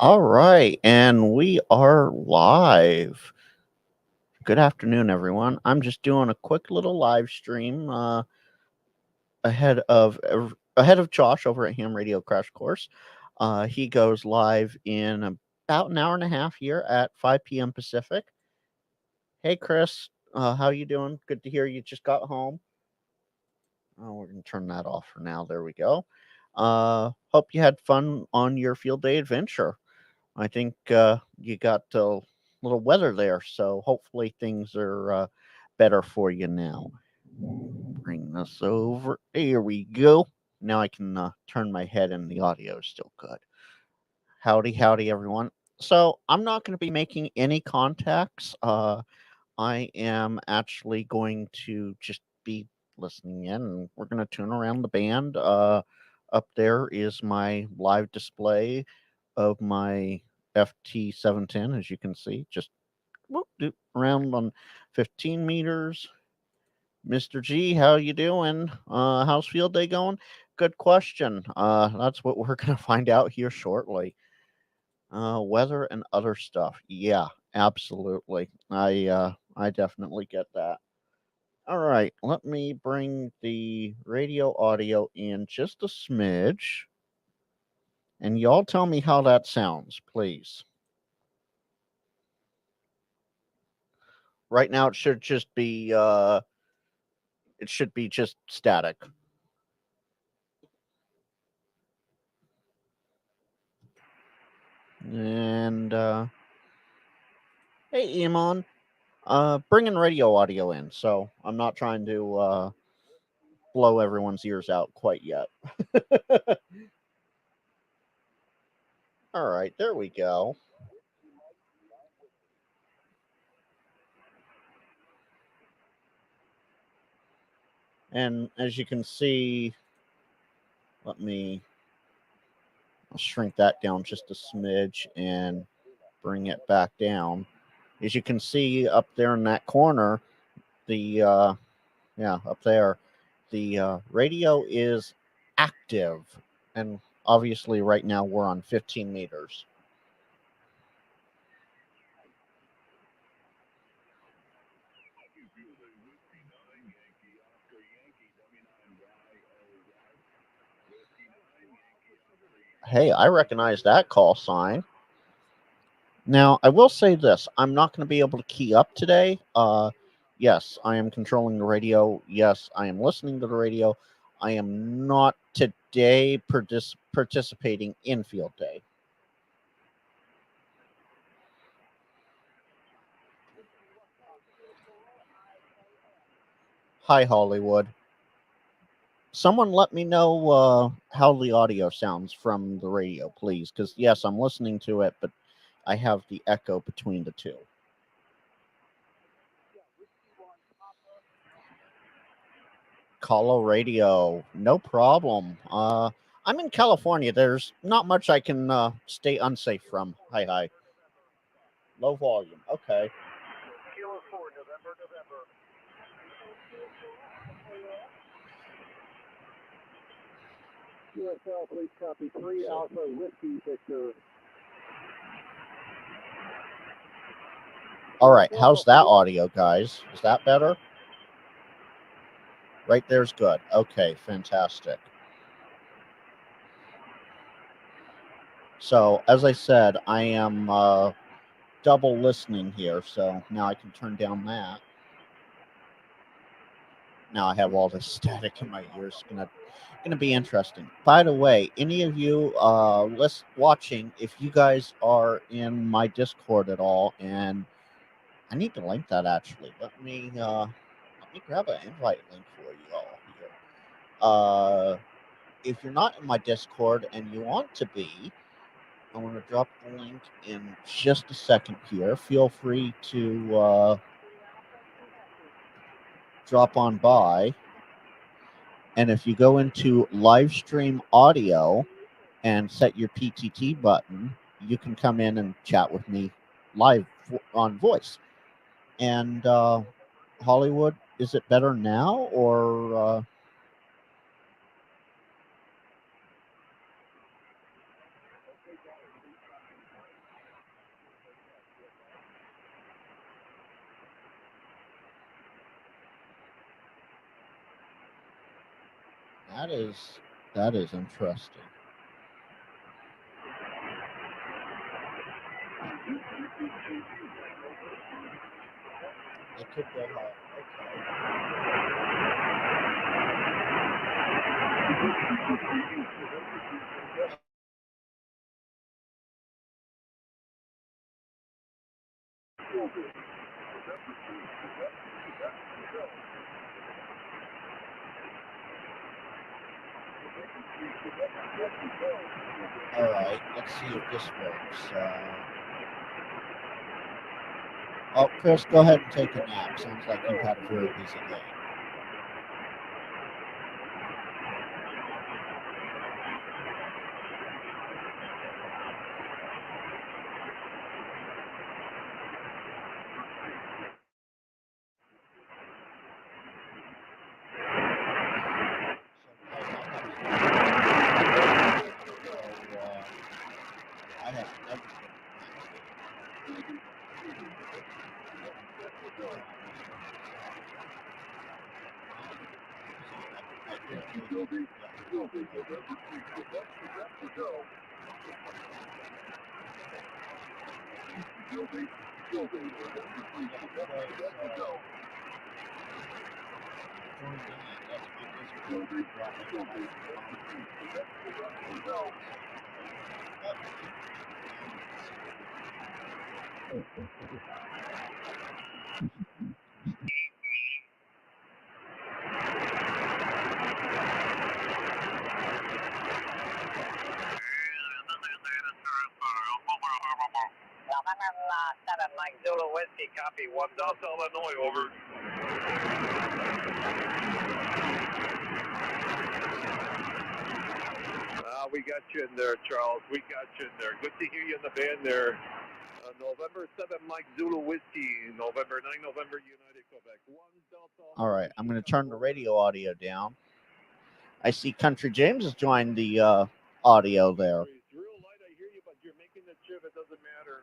All right, and we are live. Good afternoon, everyone. I'm just doing a quick little live stream ahead of Josh over at Ham Radio Crash Course. He goes live in about an hour and a half here at 5 p.m. Pacific. Hey, Chris, how you doing? Good to hear you just got home. Oh, we're gonna turn that off for now. There we go. Hope you had fun on your field day adventure. I think you got a little weather there, so hopefully things are better for you now. Bring this over. Here we go. Now I can turn my head and the audio is still good. Howdy, howdy, everyone. So I'm not going to be making any contacts. I am actually going to just be listening in, and we're going to tune around the band. Up there is my live display of my FT710, as you can see, just around on 15 meters. Mr. G, how you doing? How's field day going? Good question. That's what we're going to find out here shortly. Weather and other stuff. Yeah, absolutely. I definitely get that. All right, let me bring the radio audio in just a smidge, and y'all tell me how that sounds, please. Right now, it should be just static. And hey, Iman, bringing radio audio in, so I'm not trying to blow everyone's ears out quite yet. All right, there we go. And as you can see, let me shrink that down just a smidge and bring it back down. As you can see up there in that corner, the up there, the radio is active, and obviously right now we're on 15 meters. Hey, I recognize that call sign. Now, I will say this: I'm not going to be able to key up today. Yes, I am controlling the radio. Yes, I am listening to the radio. I am not today participating in field day. Hi, Hollywood. Someone let me know how the audio sounds from the radio, please. Because, yes, I'm listening to it, but I have the echo between the two. Colo Radio, no problem. I'm in California. There's not much I can stay unsafe from. Hi, hi. Low volume. Okay. QSL, please copy 3 Alpha Whiskey Victor. All right. How's that audio, guys? Is that better? Right there's good. Okay, fantastic. So, as I said, I am double listening here, so now I can turn down that. Now I have all this static in my ears. Gonna be interesting. By the way, any of you watching, if you guys are in my Discord at all, and I need to link that actually. Let me grab an invite link for you all here. If you're not in my Discord and you want to be, I want to drop the link in just a second here. Feel free to drop on by. And if you go into live stream audio and set your PTT button, you can come in and chat with me live on voice. And Hollywood, is it better now or? That is interesting. It could go high. Okay. All right, let's see if this works. Oh, Chris, go ahead and take a nap. Sounds like you've had a very busy day. I have never Mike Zulu Whiskey, copy 1 Delta Illinois, over. We got you in there, Charles. We got you in there. Good to hear you in the band there. November 7, Mike Zulu Whiskey. November 9, November United Quebec. 1 Delta. All right, I'm going to turn the radio audio down. I see Country James has joined the audio there. Real light, I hear you, but you're making the trip. It doesn't matter.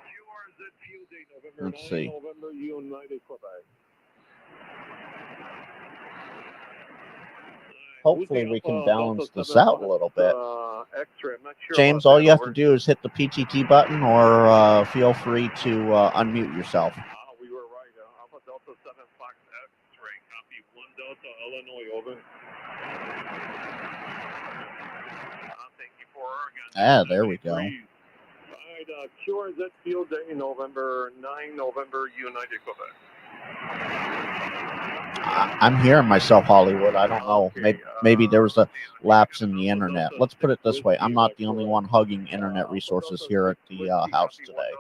QRZ Field Day, November Let's 9, see. November United Quebec. Hopefully we can balance this out a little bit. X-ray. I'm not sure James, about all that, you have over. to do is hit the PTT button or feel free to unmute yourself. We were right. Alpha Delta 7 Fox X-ray. Copy 1 Delta Illinois, over. Thank you for Oregon. There we go. All right, QRZ Field Day, November 9, November United Quebec. I'm hearing myself, Hollywood. I don't know. Maybe there was a lapse in the internet. Let's put it this way. I'm not the only one hugging internet resources here at the house today.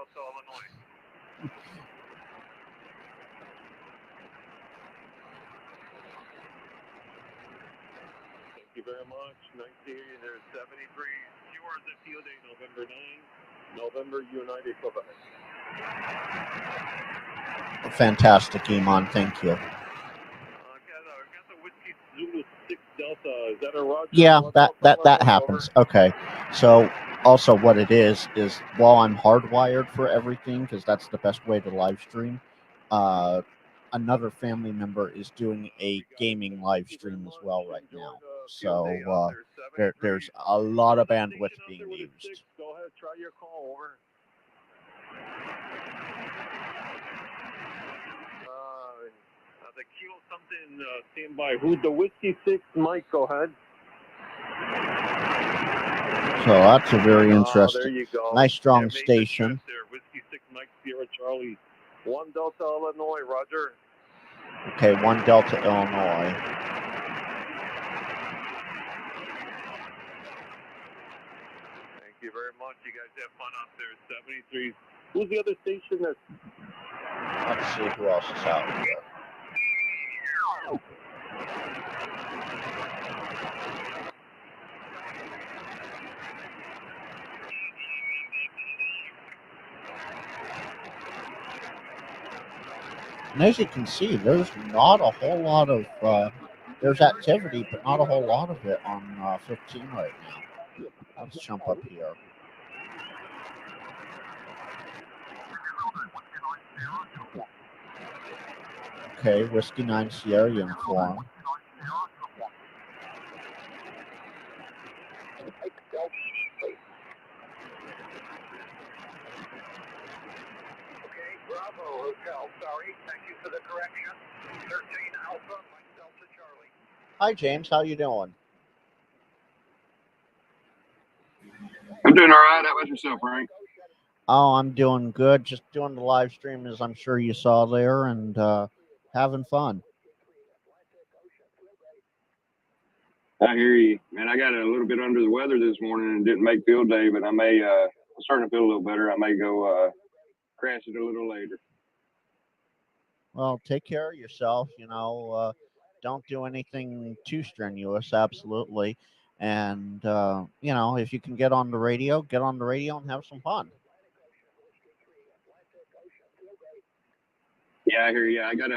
Thank you very much. Nice to hear you. There's 73. QRZ Field Day, November 9, November United Quebec. Fantastic, Iman. Thank you. Zulu 6 Delta. Is that a Roger? Yeah, that happens. Okay. So also what it is while I'm hardwired for everything, because that's the best way to live stream, another family member is doing a gaming live stream as well right now. So there's a lot of bandwidth being used. Go ahead, try your call, over. The kilo something stand by. Who's the Whiskey 6? Mike, go ahead. So that's a very interesting. There you go. Nice strong station. There. Whiskey 6 Mike Sierra Charlie. 1 Delta Illinois, Roger. Okay, 1 Delta Illinois. Thank you very much. You guys have fun out there. 73. Who's the other station that's... Let's see who else is out here. And as you can see, there's not a whole lot of there's activity, but not a whole lot of it on 15 right now. Let's jump up here. Okay, Whiskey 9 Sierra uniform. Thank you for the correction. 13 Alpha, Mike Delta Charlie. Hi, James. How you doing? I'm doing all right. How about yourself, Frank? Oh, I'm doing good. Just doing the live stream, as I'm sure you saw there, and having fun. I hear you, man. I got a little bit under the weather this morning and didn't make field day, but I may. I'm starting to feel a little better. I may go crash it a little later. Well, take care of yourself. Don't do anything too strenuous. Absolutely. And if you can get on the radio and have some fun. Yeah, I hear you. I got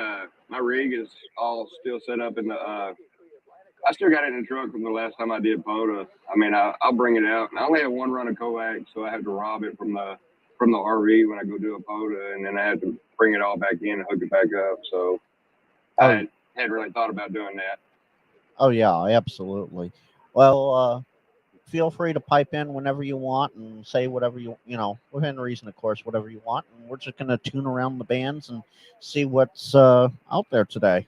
my rig is all still set up in the. I still got it in the truck from the last time I did POTA. I mean, I'll bring it out. And I only have one run of coax, so I have to rob it from the RV when I go do a POTA, and then I have to bring it all back in and hook it back up. So I hadn't really thought about doing that. Oh yeah, absolutely. Well, feel free to pipe in whenever you want and say whatever within reason, of course, whatever you want. And we're just gonna tune around the bands and see what's out there today.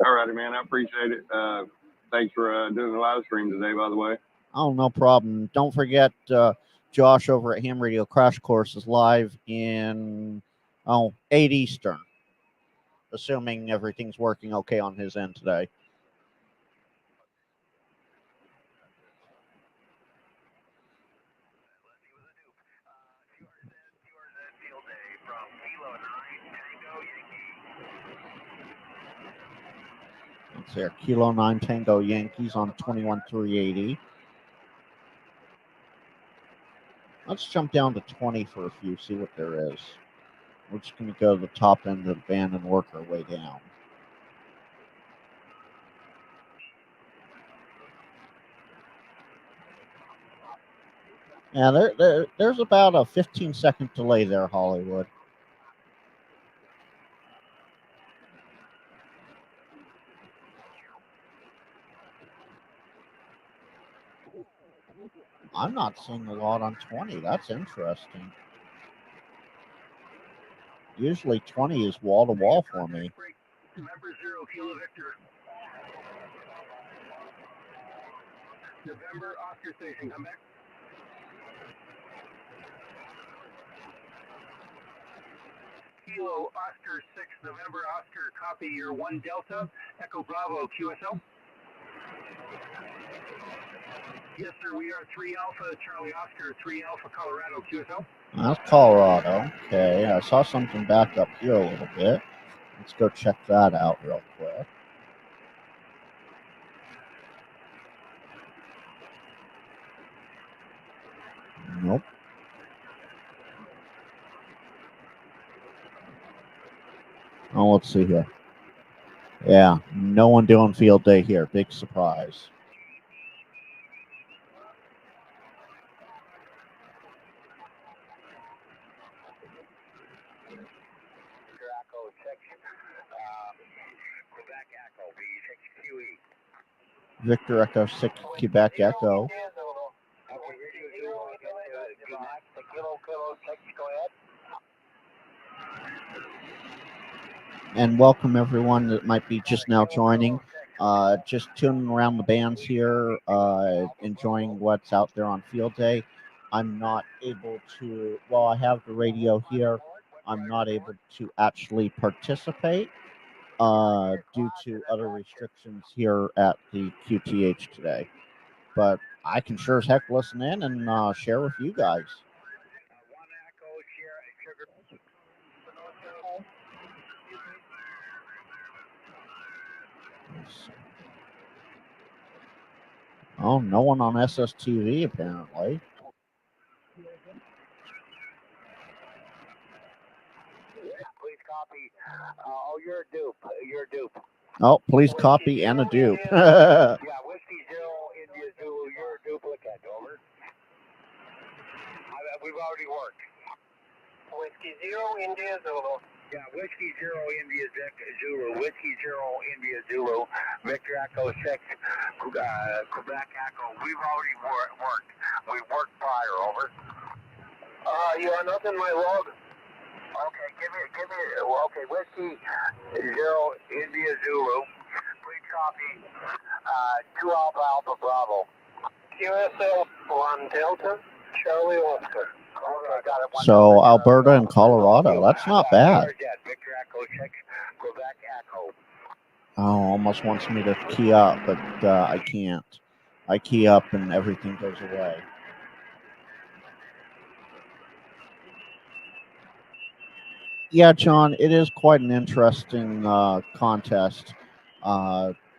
All righty, man. I appreciate it. Thanks for doing the live stream today, by the way. Oh, no problem. Don't forget, Josh over at Ham Radio Crash Course is live in 8 Eastern, assuming everything's working okay on his end today. It's there, Kilo 9 Tango Yankees on 21-380. Let's jump down to 20 for a few, see what there is. We're just going to go to the top end of the band and work our way down. Yeah, there's about a 15-second delay there, Hollywood. I'm not seeing a lot on 20. That's interesting. Usually 20 is wall to wall for me. November 0 Kilo Victor. November Oscar Station, come back. Kilo Oscar 6, November Oscar, copy your 1 Delta, Echo Bravo, QSO. Yes, sir, we are 3 Alpha, Charlie Oscar, 3 Alpha, Colorado, QSO. That's Colorado. Okay, I saw something back up here a little bit. Let's go check that out real quick. Nope. Oh, let's see here. Yeah, no one doing field day here. Big surprise. Victor Echo 6, Quebec Echo. And welcome everyone that might be just now joining. Just tuning around the bands here, enjoying what's out there on field day. I'm not able to, while I have the radio here, I'm not able to actually participate due to other restrictions here at the QTH today. But I can sure as heck listen in and share with you guys. Oh, no one on SSTV apparently. Please copy. Oh, you're a dupe. You're a dupe. Oh, please copy and a dupe. Yeah, Whiskey Zero India Zulu. You're a duplicate. Over. We've already worked. Whiskey Zero India Zulu. Yeah, Whiskey Zero India Zulu. Whiskey Zero India Zulu. Victor Echo 6. Quebec Echo. We've already worked. We've worked prior. Over. You are not in my log. Okay, give me, well, okay, Whiskey Zero India Zulu. Please copy, 2 Alpha Alpha Bravo. QSL 1 Delta, Charlie Oscar. Okay, got it. So Alberta and Colorado, that's not bad. Victor Echo 6, Quebec Echo. Oh, almost wants me to key up, but I can't. I key up and everything goes away. Yeah, John, it is quite an interesting contest.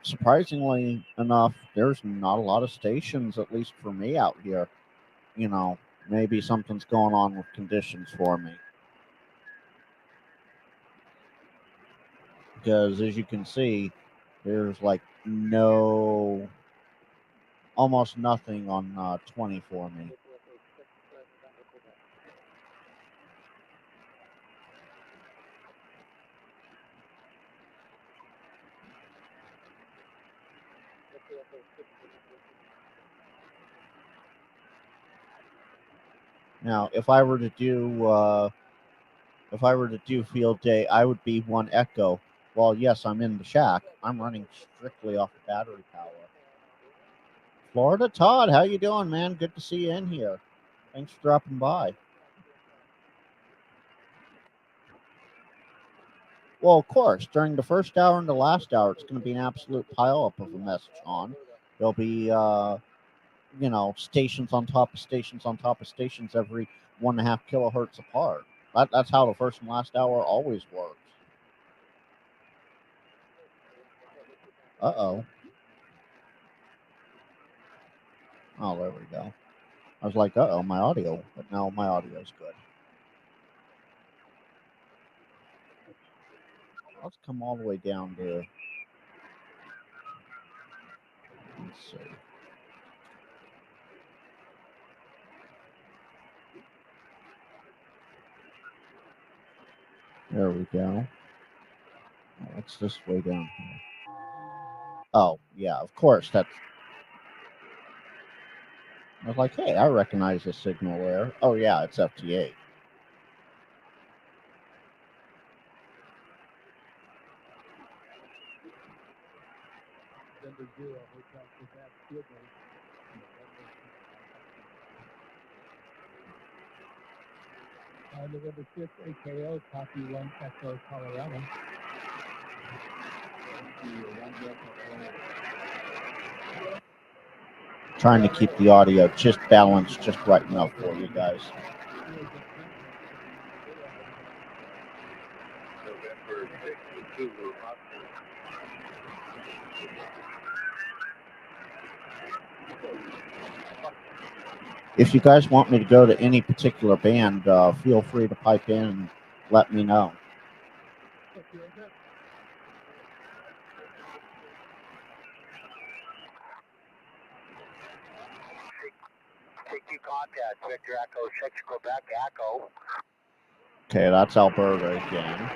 Surprisingly enough, there's not a lot of stations, at least for me out here. You know, maybe something's going on with conditions for me. Because as you can see, there's like almost nothing on 20 for me. Now, if I were to do field day, I would be 1 Echo. Well, yes, I'm in the shack. I'm running strictly off of battery power. Florida Todd, how you doing, man? Good to see you in here. Thanks for dropping by. Well, of course, during the first hour and the last hour, it's going to be an absolute pileup of a message on. There'll be, stations on top of stations on top of stations every 1.5 kilohertz apart. That's how the first and last hour always works. Uh-oh. Oh, there we go. I was like, uh-oh, my audio. But no, my audio's good. Let's come all the way down to... Let's see. There we go. Oh, what's this way down here? Oh, yeah, of course. I was like, hey, I recognize this signal there. Oh, yeah, it's FT8. November 6th, AKO, copy 1 Echo, Colorado. Trying to keep the audio just balanced just right enough for you guys. November 6th, Zulu. If you guys want me to go to any particular band, feel free to pipe in and let me know. CQ contact, Victor Echo 6, Quebec Echo. Okay, that's Alberta again.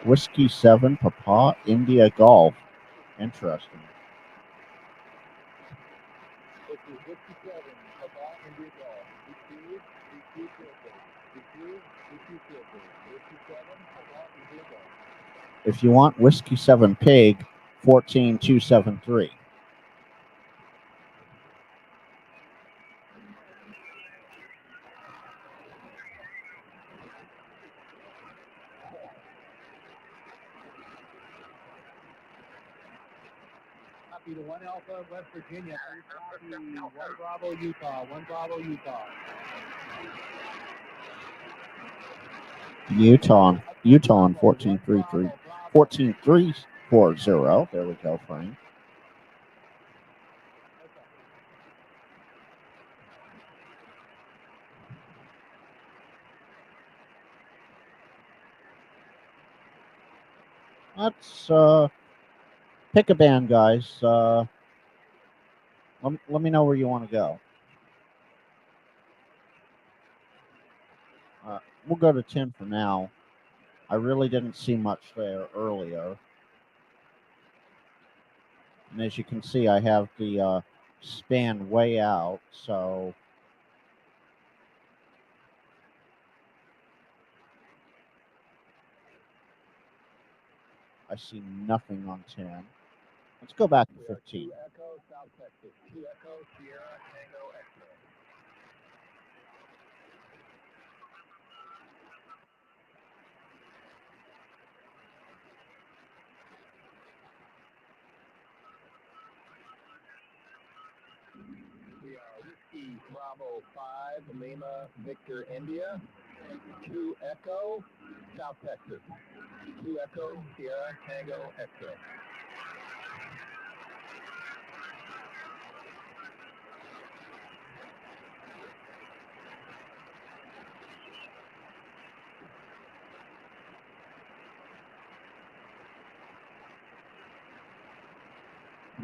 Whiskey 7, Papa, India Golf. Interesting. If you want Whiskey 7 Pig, 14273. Copy to 1 Alpha, West Virginia. Copy 1 Bravo, Utah. 1 Bravo, Utah. Utah on 14340. There we go, Frank. Let's pick a band, guys. Let me know where you want to go. we'll go to 10 for now. I really didn't see much there earlier. And as you can see, I have the span way out, so I see nothing on 10. Let's go back to 15. Echo, South Texas. 2 Echo, Sierra, Tango, X-ray. We are Whiskey Bravo 5, Lima, Victor, India. 2 Echo, South Texas. 2 Echo, Sierra, Tango, X-ray.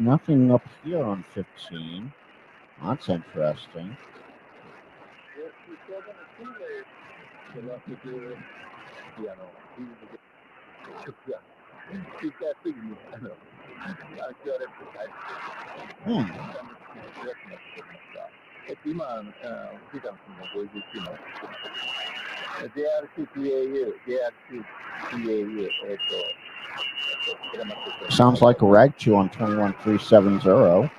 Nothing up here on 15. That's interesting. Yes, we're still going to see there. Good luck with your piano. Yeah. Keep that signal. I know. I got it. Estima, digamos, voy a decir, Sounds like a rag chew on 21370.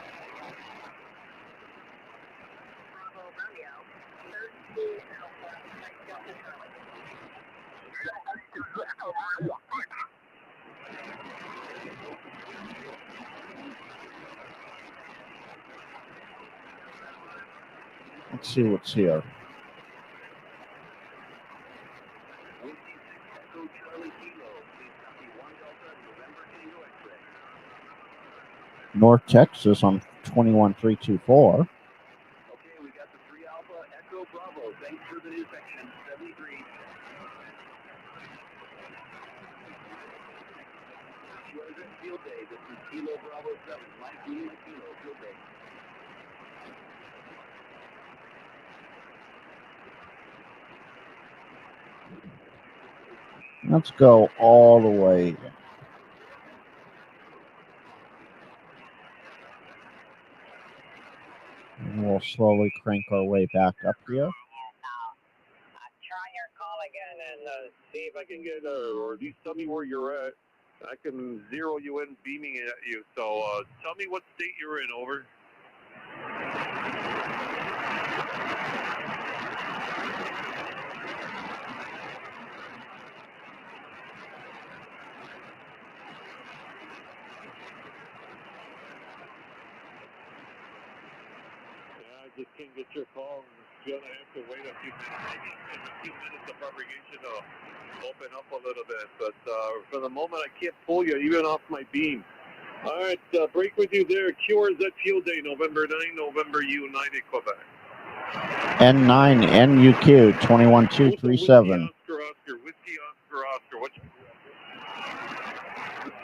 Let's see what's here. North Texas on 21324. Okay, we got the 3 Alpha Echo Bravo. Thanks for the new section 73. Pleasant Field Day. This is Kilo Bravo 7. Mike Lima Kilo Field Day. Let's go all the way. And we'll slowly crank our way back up here. Try your call again and see if I can get, or at least tell me where you're at. I can zero you in, beaming it at you. So tell me what state you're in, over. Yeah, I just can't get your call. Gonna have to wait a few minutes, maybe a few minutes of propagation to open up a little bit. But for the moment, I can't pull you even off my beam. All right, break with you there. QRZ Field Day, November 9, November United, Quebec. N9 NUQ 21237. Whiskey Oscar, what's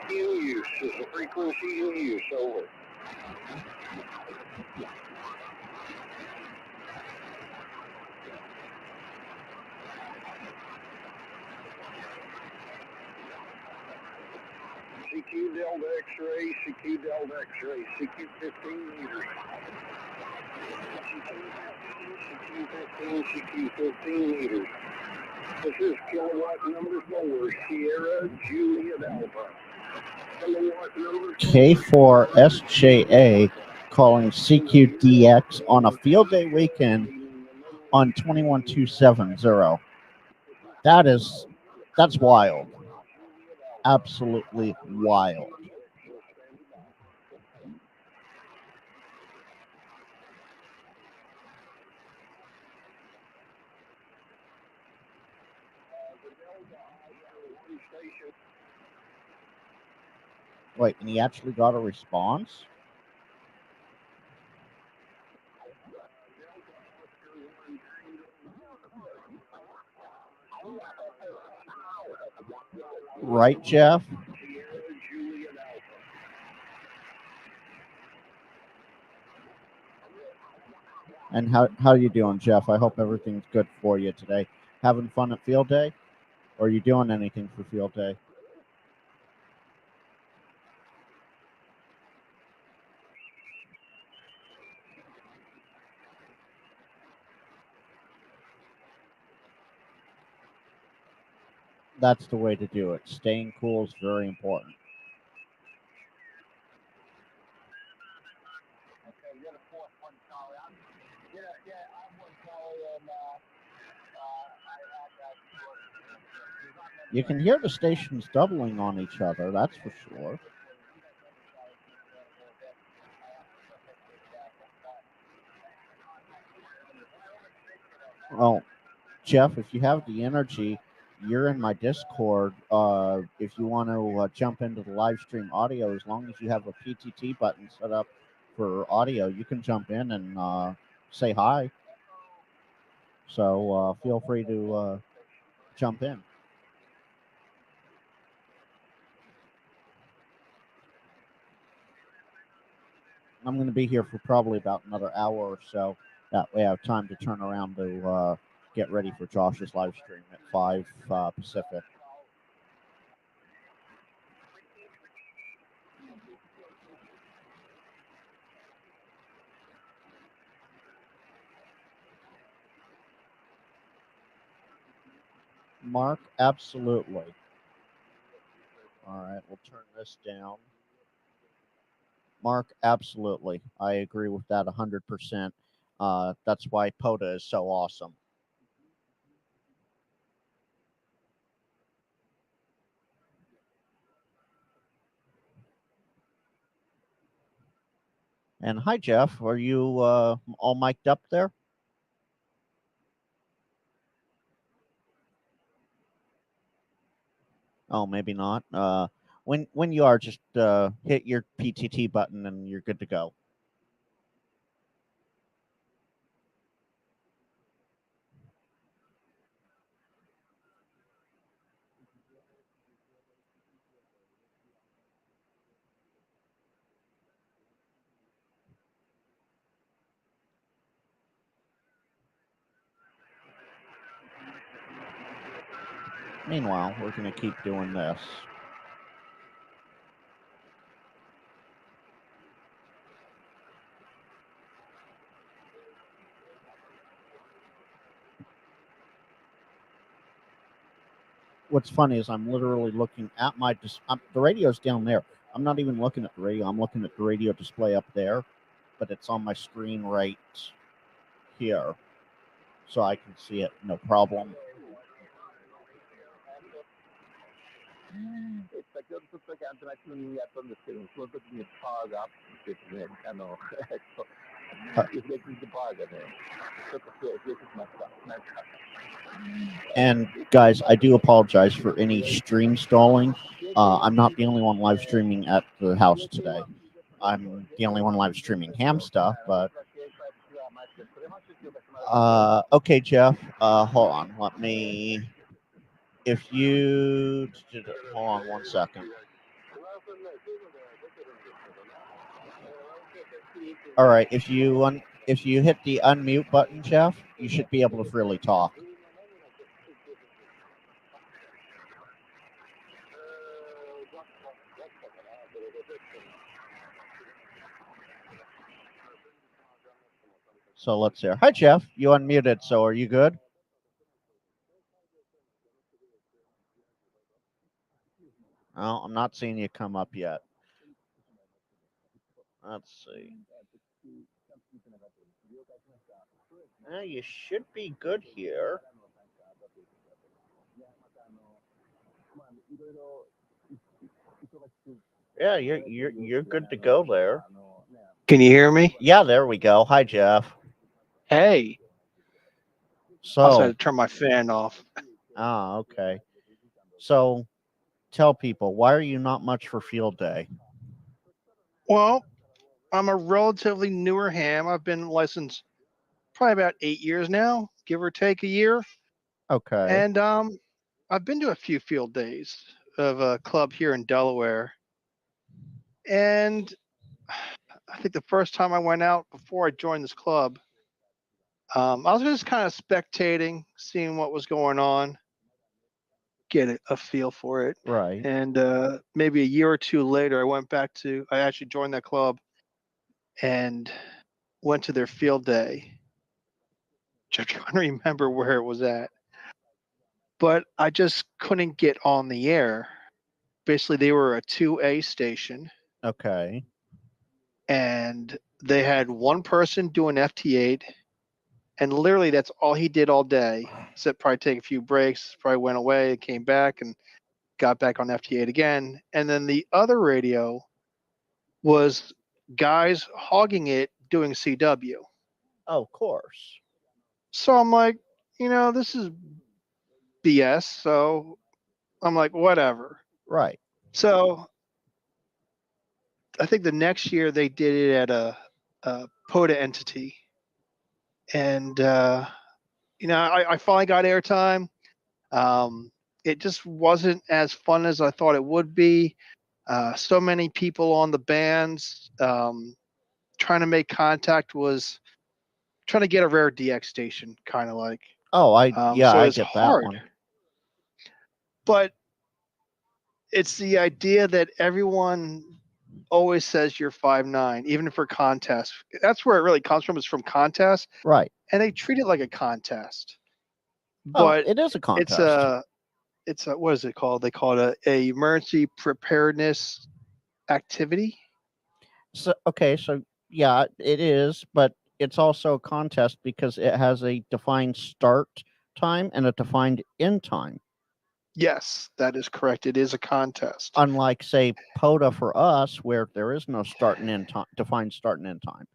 you use? Is the frequency you use, over. CQ Delta X-ray, CQ Delta X-ray, CQ 15 meters. CQ 15 meters. This is kilowatt number 4, Sierra Juliet Alpha. Kilowatt number 4. K4SJA calling CQDX on a field day weekend on 21270. That's wild. Absolutely wild. Wait, and he actually got a response? Right, Jeff? And how you doing, Jeff? I hope everything's good for you today. Having fun at field day? Or are you doing anything for field day? That's the way to do it. Staying cool is very important. Okay, you're the fourth one, Charlie. I'm one Charlie, and I had that. You can hear the stations doubling on each other, that's for sure. Oh, Jeff, if you have the energy, you're in my Discord. If you want to jump into the live stream audio, as long as you have a PTT button set up for audio, you can jump in and say hi. So feel free to jump in. I'm going to be here for probably about another hour or so. That way I have time to turn around to get ready for Josh's live stream at 5 Pacific. Mark, absolutely. All right, we'll turn this down. Mark, absolutely. I agree with that 100%. That's why POTA is so awesome. And hi, Jeff. Are you all mic'd up there? Oh, maybe not. When you are, just hit your PTT button and you're good to go. Meanwhile, we're going to keep doing this. What's funny is I'm literally looking at my the radio's down there. I'm not even looking at the radio. I'm looking at the radio display up there, but it's on my screen right here, so I can see it. No problem. And guys, I do apologize for any stream stalling. I'm not the only one live streaming at the house today. I'm the only one live streaming ham stuff, but okay, Jeff. Hold on. Let me. If you hold on 1 second. All right. If you hit the unmute button, Jeff, you should be able to freely talk. So let's see. Hi, Jeff. You unmuted. So are you good? Oh, I'm not seeing you come up yet. Let's see. You should be good here. Yeah, you're good to go there. Can you hear me? Yeah, there we go. Hi, Jeff. Hey. So I also had to turn my fan off. Ah, okay. So tell people, why are you not much for field day? Well, I'm a relatively newer ham. I've been licensed probably about 8 years now, give or take a year. Okay. And I've been to a few field days of a club here in Delaware. And I think the first time I went out before I joined this club, I was just kind of spectating, seeing what was going on, get a feel for it. Right. And maybe a year or two later, I actually joined that club and went to their field day. I'm trying to remember where it was at, but I just couldn't get on the air. Basically, they were a 2A station, Okay. and they had one person doing FT8, and literally that's all he did all day. Except probably take a few breaks, probably went away, came back, and got back on FT8 again. And then the other radio was guys hogging it doing CW. Oh, of course. So I'm like, this is BS. So I'm like, whatever. Right. So I think the next year they did it at a POTA entity. And, I finally got airtime. It just wasn't as fun as I thought it would be. So many people on the bands. Trying to make contact was trying to get a rare DX station, kind of like. Oh, I So I it's get that hard. one. But it's the idea that everyone always says you're 5'9", even for contests. That's where it really comes from, is from contests, Right. and they treat it like a contest. Oh, But it is a contest. it's a what is it called? They call it a emergency preparedness activity. So okay, so yeah, it is, but it's also a contest because it has a defined start time and a defined end time. Yes, that is correct. It is a contest. Unlike, say, POTA for us, where there is no start and end time, defined start and end time.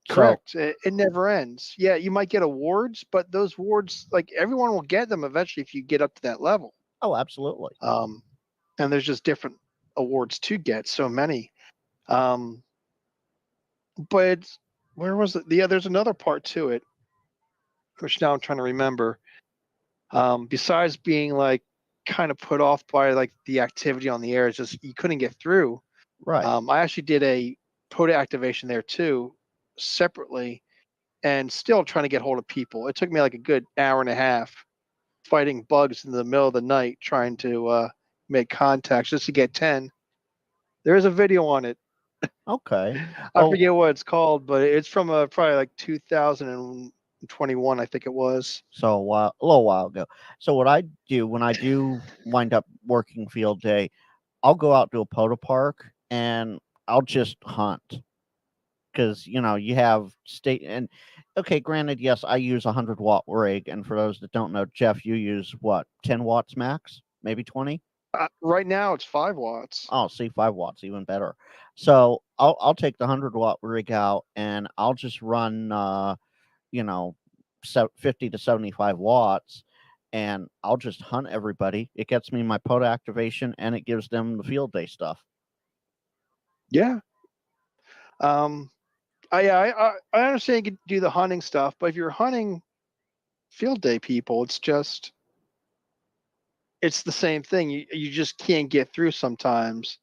So, Correct. It never ends. Yeah, you might get awards, but those awards, like, everyone will get them eventually if you get up to that level. oh, absolutely. And there's just different awards to get, so many. But where was it? Yeah, there's another part to it, which now I'm trying to remember. Besides being like kind of put off by like the activity on the air, it's just you couldn't get through. Right. I actually did a POTA activation there too, separately, and still trying to get hold of people. It took me like a good hour and a half fighting bugs in the middle of the night trying to make contacts just to get 10. There is a video on it. Okay. I forget what it's called, but it's from probably like 2021, I think it was. So a little while ago. So what I do when I do wind up working field day, I'll go out to a POTA park and I'll just hunt. Because you have state and okay, granted, yes, I use 100-watt rig, and for those that don't know, Jeff, you use what, 10 watts max, maybe 20? Right now it's 5 watts. Oh, see, 5 watts, even better. So I'll take the 100-watt rig out and I'll just run 50 to 75 watts, and I'll just hunt everybody. It gets me my POTA activation and it gives them the field day stuff. Yeah. I understand you can do the hunting stuff, but if you're hunting field day people, it's the same thing. You just can't get through sometimes.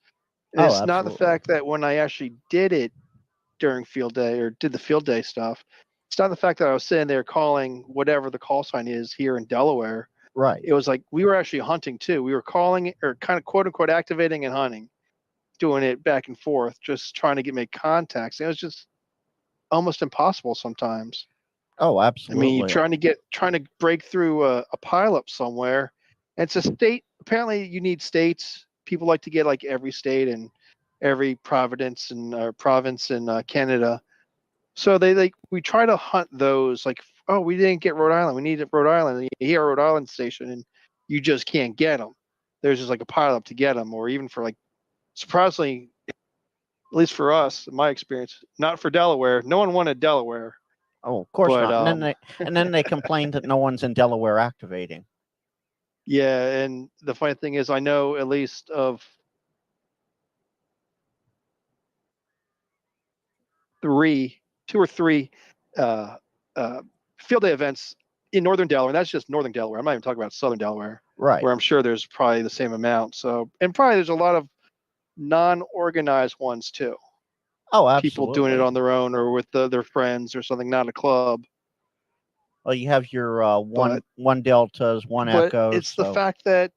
And Oh, it's not the absolutely. fact that when I actually did it during field day or did the field day stuff, it's not the fact that I was sitting there calling whatever the call sign is here in Delaware. Right. It was like we were actually hunting too. We were calling or kind of quote unquote activating and hunting, doing it back and forth, just trying to make contacts. It was just almost impossible sometimes. Oh, I absolutely. mean, trying to break through a pileup somewhere. And it's a state. Apparently, you need states. People like to get like every state and every province and Canada. So we try to hunt those. Like, oh, we didn't get Rhode Island. We needed Rhode Island. And you hear Rhode Island station, and you just can't get them. There's just like a pileup to get them, or even for like surprisingly, at least for us, in my experience, not for Delaware. No one wanted Delaware. Oh, of course But, not. And then they complained that no one's in Delaware activating. Yeah, and the funny thing is, I know at least of 2 or 3 field day events in northern Delaware. And that's just northern Delaware. I'm not even talking about southern Delaware, Right. where I'm sure there's probably the same amount. So, and probably there's a lot of non-organized ones too. Oh, absolutely. People doing it on their own or with their friends or something, not a club. Well, you have your But- one deltas, one but echoes. it's the so- fact that,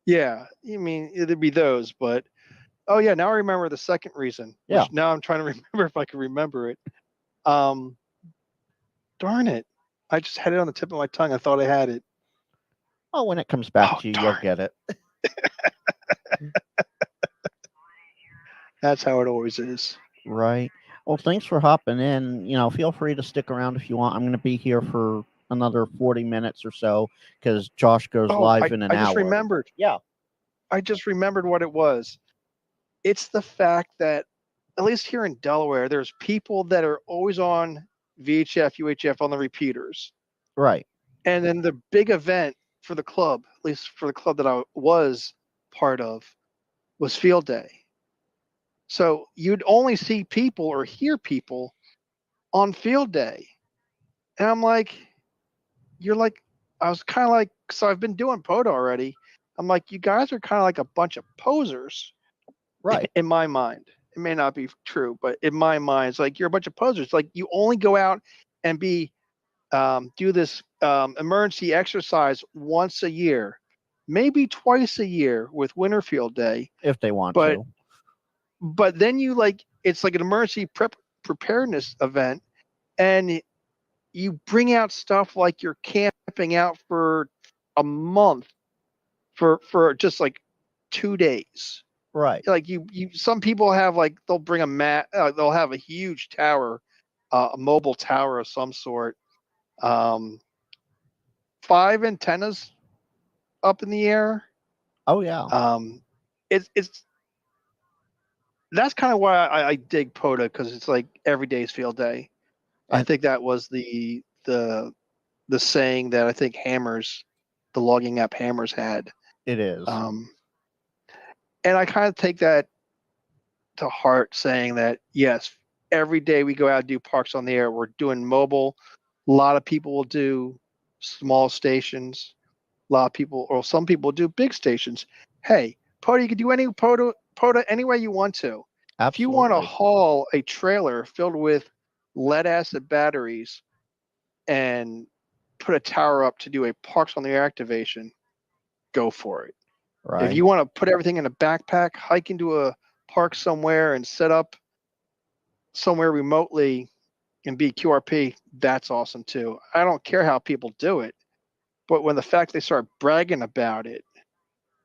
yeah, I mean, it'd be those, but oh yeah, now I remember the second reason. Which Yeah. Now I'm trying to remember if I can remember it. Darn it. I just had it on the tip of my tongue. I thought I had it. Oh, when it comes back Oh, to you, you'll darn. get it. That's how it always is. Right. Well, thanks for hopping in. Feel free to stick around if you want. I'm going to be here for another 40 minutes or so because Josh goes Oh, live in an I hour. just remembered. Yeah. I just remembered what it was. It's the fact that, at least here in Delaware, there's people that are always on VHF, UHF on the repeaters. Right. And then the big event for the club, at least for the club that I was part of, was field day. So you'd only see people or hear people on field day. And I'm like, I was kind of like, so I've been doing POTA already. I'm like, you guys are kind of like a bunch of posers. Right. In my mind. It may not be true, but in my mind, it's like you're a bunch of posers. Like you only go out and do this emergency exercise once a year, maybe twice a year with Winterfield Day. If they want But to. But then it's like an emergency preparedness event, and you bring out stuff like you're camping out for a month for just like 2 days. Right. Like some people have they'll bring a mat, they'll have a huge tower, a mobile tower of some sort, 5 antennas up in the air. Oh yeah. It's that's kind of why I dig POTA, because it's like every day's field day. I think that was the saying that I think the logging app Hammers had. It is. And I kind of take that to heart, saying that yes, every day we go out and do Parks on the Air, we're doing mobile. A lot of people will do small stations. A lot of people, or some people, do big stations. Hey, POTA, you can do any POTA any way you want to. Absolutely. If you want to haul a trailer filled with lead acid batteries and put a tower up to do a Parks on the Air activation, go for it. Right. If you want to put everything in a backpack, hike into a park somewhere and set up somewhere remotely and be QRP, that's awesome too. I don't care how people do it, but when the fact they start bragging about it,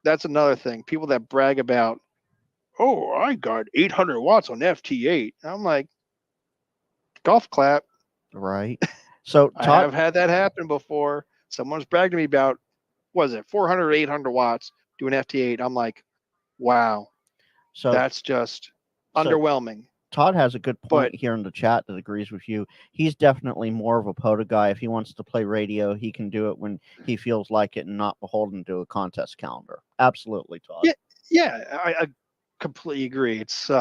that's another thing. People that brag about, oh, I got 800 watts on FT8. I'm like, golf clap. Right. So I Todd, have had that happen before. Someone's bragged to me about, what is it, 400 or 800 watts doing FT8. I'm like, wow, so that's just underwhelming. Todd has a good point But- here in the chat that agrees with you. He's definitely more of a POTA guy. If he wants to play radio, he can do it when he feels like it and not beholden to a contest calendar. Absolutely, Todd. Yeah, I completely agree. It's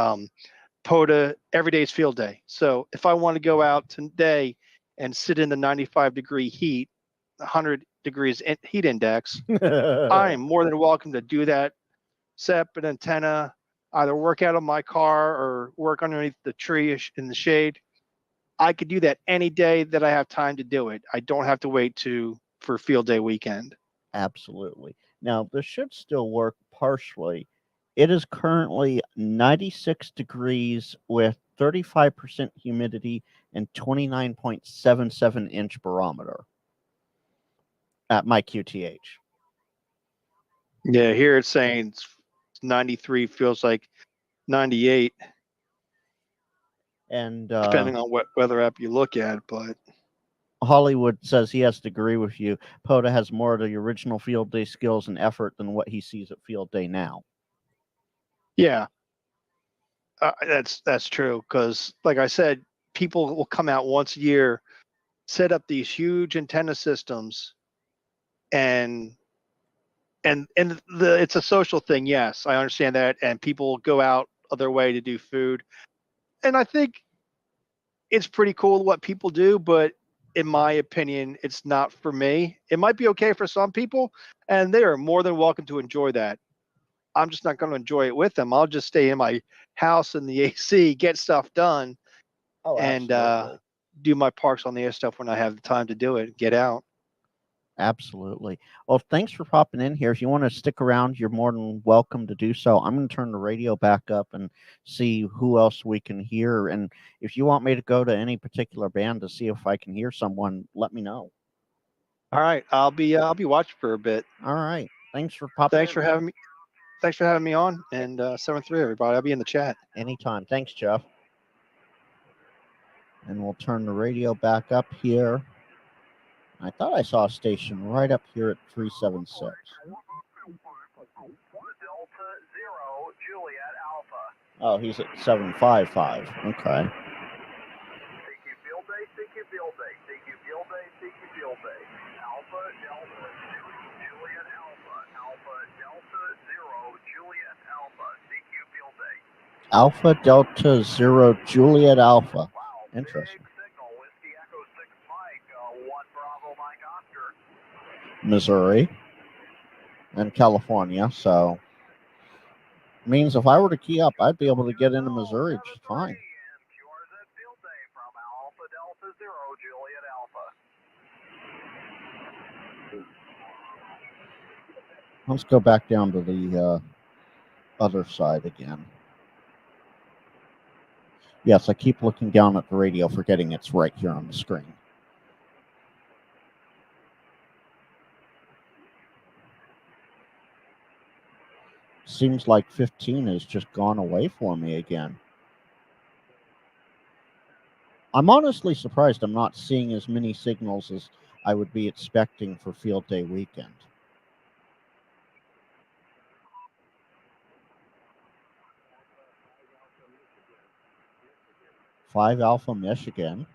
POTA, every day's field day. So if I want to go out today and sit in the 95-degree heat, 100 degrees heat index, I'm more than welcome to do that. Set up an antenna, either work out of my car or work underneath the tree in the shade. I could do that any day that I have time to do it. I don't have to wait for field day weekend. Absolutely. Now, this should still work partially. It is currently 96 degrees with 35% humidity and 29.77 inch barometer at my QTH. Yeah, here it's saying it's 93, feels like 98, And depending on what weather app you look at. But Hollywood says he has to agree with you. POTA has more of the original field day skills and effort than what he sees at field day now. yeah, that's true. Because like I said, people will come out once a year, set up these huge antenna systems, and it's a social thing. Yes, I understand that, and people go out of their way to do food, and I think it's pretty cool what people do, but in my opinion, it's not for me. It might be okay for some people, and they are more than welcome to enjoy that. I'm just not going to enjoy it with them. I'll just stay in my house in the AC, get stuff done, Oh, and absolutely. do my Parks on the Air stuff when I have the time to do it. Get out. Absolutely. Well, thanks for popping in here. If you want to stick around, you're more than welcome to do so. I'm going to turn the radio back up and see who else we can hear. And if you want me to go to any particular band to see if I can hear someone, let me know. All right, I'll be watching for a bit. All right. Thanks for popping Thanks in. for having me. Thanks for having me on. And 7-3, everybody. I'll be in the chat. Anytime. Thanks, Jeff. And we'll turn the radio back up here. I thought I saw a station right up here at 376. Delta Zero Juliet Alpha. Oh, he's at 755. Okay. CQ Field Day, CQ Field Day, CQ Field Day, CQ Field Day. Alpha Delta Juliet Alpha. Alpha Delta Zero Juliet Alpha. CQ Field Day. Alpha Delta Zero Juliet Alpha. Wow. Interesting. Big signal. Whiskey Echo 6 Mike. 1 Bravo Mike Oscar. Missouri and California, so means if I were to key up, I'd be able to get into Missouri just fine. And QRZ Field Day from Alpha Delta Zero Juliet Alpha. Let's go back down to the other side again. Yes, I keep looking down at the radio, forgetting it's right here on the screen. Seems like 15 has just gone away for me again. I'm honestly surprised I'm not seeing as many signals as I would be expecting for Field Day weekend. Five Alpha Michigan.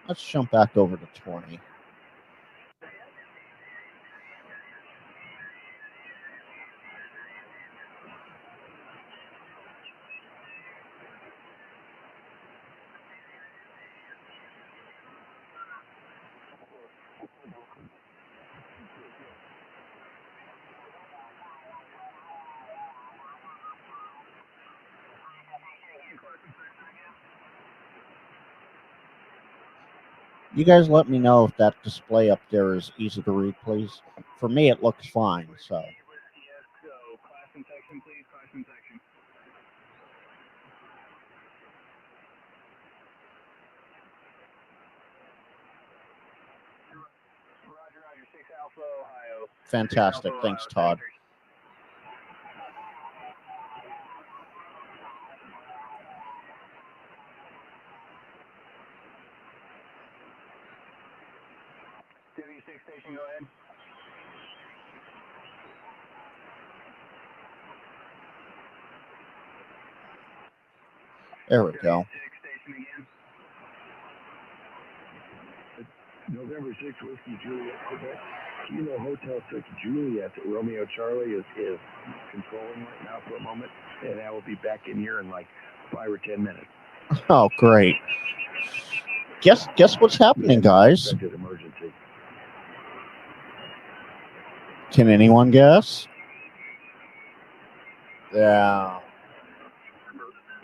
Let's jump back over to 20. You guys let me know if that display up there is easy to read, please. For me, it looks fine, so. Class and section, please. Class and section. Roger, 6 Alpha, Ohio. Fantastic. Thanks, Todd. W6 station, go ahead. There we go. Station again. November 6, Whiskey Juliet, Quebec. Kilo Hotel 6 Juliet, Romeo Charlie is controlling right now for a moment, and I will be back in here in like 5 or 10 minutes. Oh, great. Guess what's happening, guys? Expected emergency. Can anyone guess? Yeah.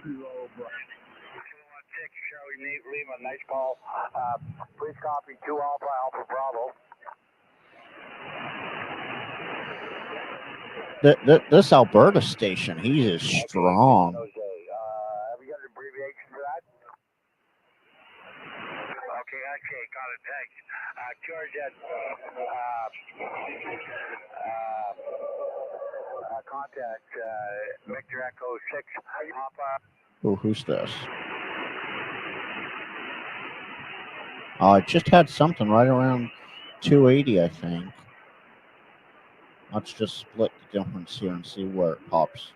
Kilo 6, Charlie Lima, nice call. Please copy 2 Alpha, Alpha Bravo. This Alberta station, he is strong. Have you got an abbreviation for that? Okay, got it, thanks. George, contact Victor Echo 6 Alpha. Oh, who's this? I just had something right around 280, I think. Let's just split the difference here and see where it pops.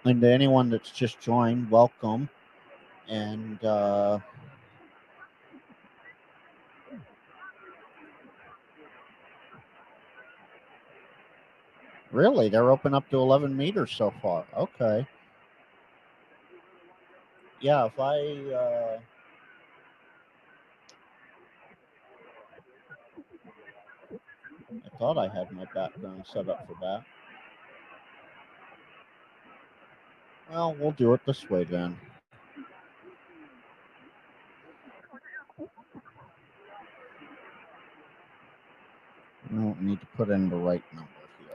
And to anyone that's just joined, welcome. And Really? They're open up to 11 meters so far. Okay. Yeah, if I thought I had my background set up for that. Well, we'll do it this way then. I don't need to put in the right number here.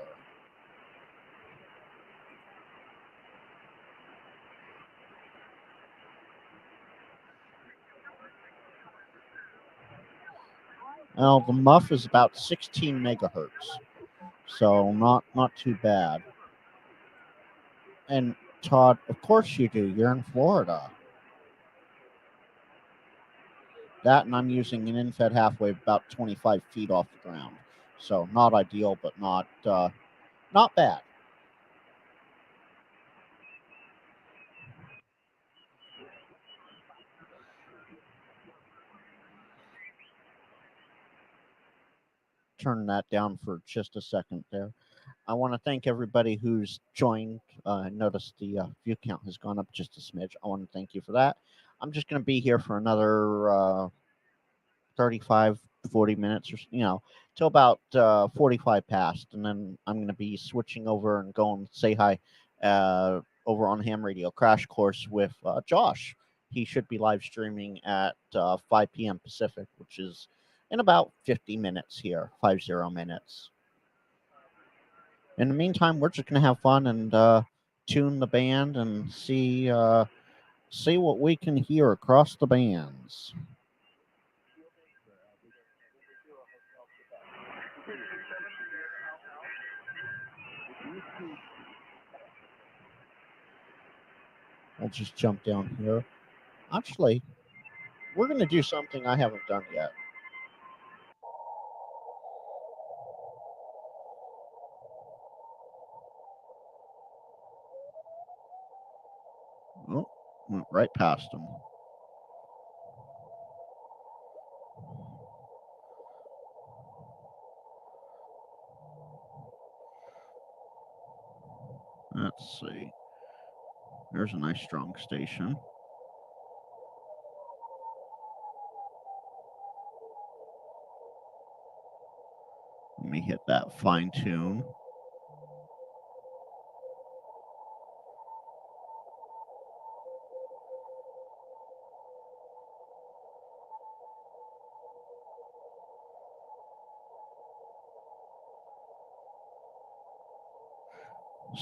Well, the muff is about 16 megahertz, so not too bad. And Todd, of course you do. You're in Florida. That, and I'm using an in-fed half wave about 25 feet off the ground, so not ideal, but not bad. Turn that down for just a second there. I want to thank everybody who's joined. Notice the view count has gone up just a smidge. I want to thank you for that. I'm just going to be here for another 35, 40 minutes, or till about 45 past, and then I'm going to be switching over and going to say hi over on Ham Radio Crash Course with Josh. He should be live streaming at 5 p.m. Pacific, which is in about 50 minutes here, 50 minutes. In the meantime, we're just going to have fun and tune the band and see what we can hear across the bands. I'll just jump down here. Actually, we're going to do something I haven't done yet. Oh, went right past him. Let's see. There's a nice strong station. Let me hit that fine tune.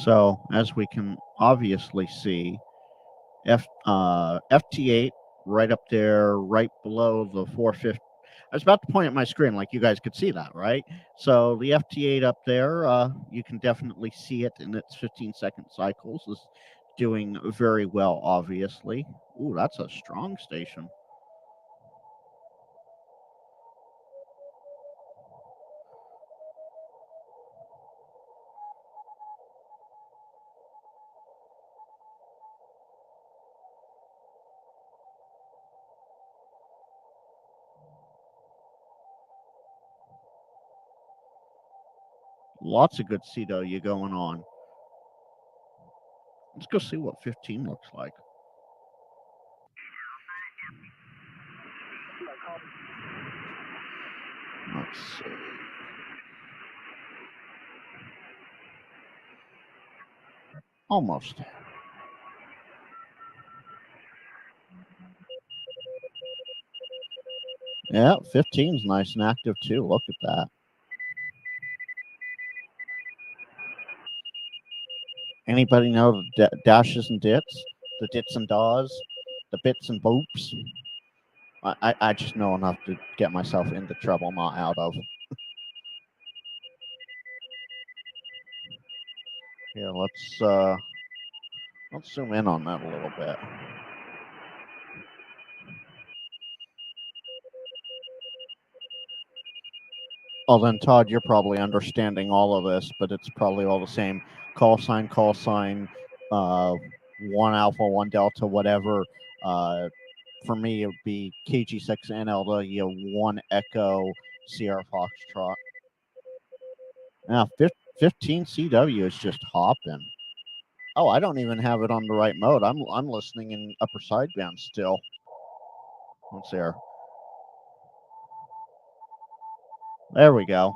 So, as we can obviously see, FT8 right up there, right below the 450. I was about to point at my screen like you guys could see that, right? So the FT8 up there, you can definitely see it in its 15-second cycles, is doing very well, obviously. Ooh, that's a strong station. Lots of good CW going on. Let's go see what 15 looks like. Let's see. Almost. Yeah, 15's nice and active too. Look at that. Anybody know the dashes and dits? The dits and daws? The bits and boops? I just know enough to get myself into trouble, not out of. Here, let's zoom in on that a little bit. Oh, then Todd, you're probably understanding all of this, but it's probably all the same. Call sign, 1 alpha, 1 delta, whatever. For me, it would be KG6 NLW, 1 Echo, Sierra Foxtrot. Now, 15 CW is just hopping. Oh, I don't even have it on the right mode. I'm listening in upper sideband still. Let's see here. There we go.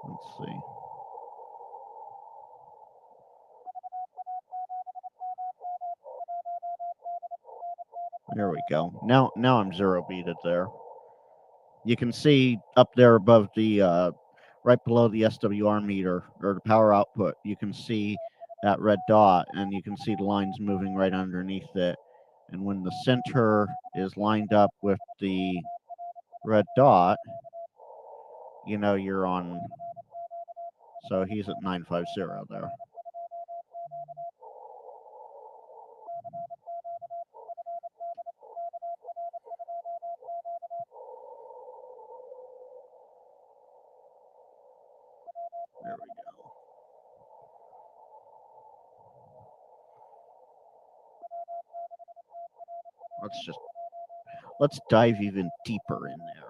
Let's see. There we go. Now I'm zero beated there. You can see up there above the right below the SWR meter or the power output, you can see that red dot, and you can see the lines moving right underneath it. And when the center is lined up with the red dot, you know you're on. So he's at 950 there. There we go. Let's dive even deeper in there.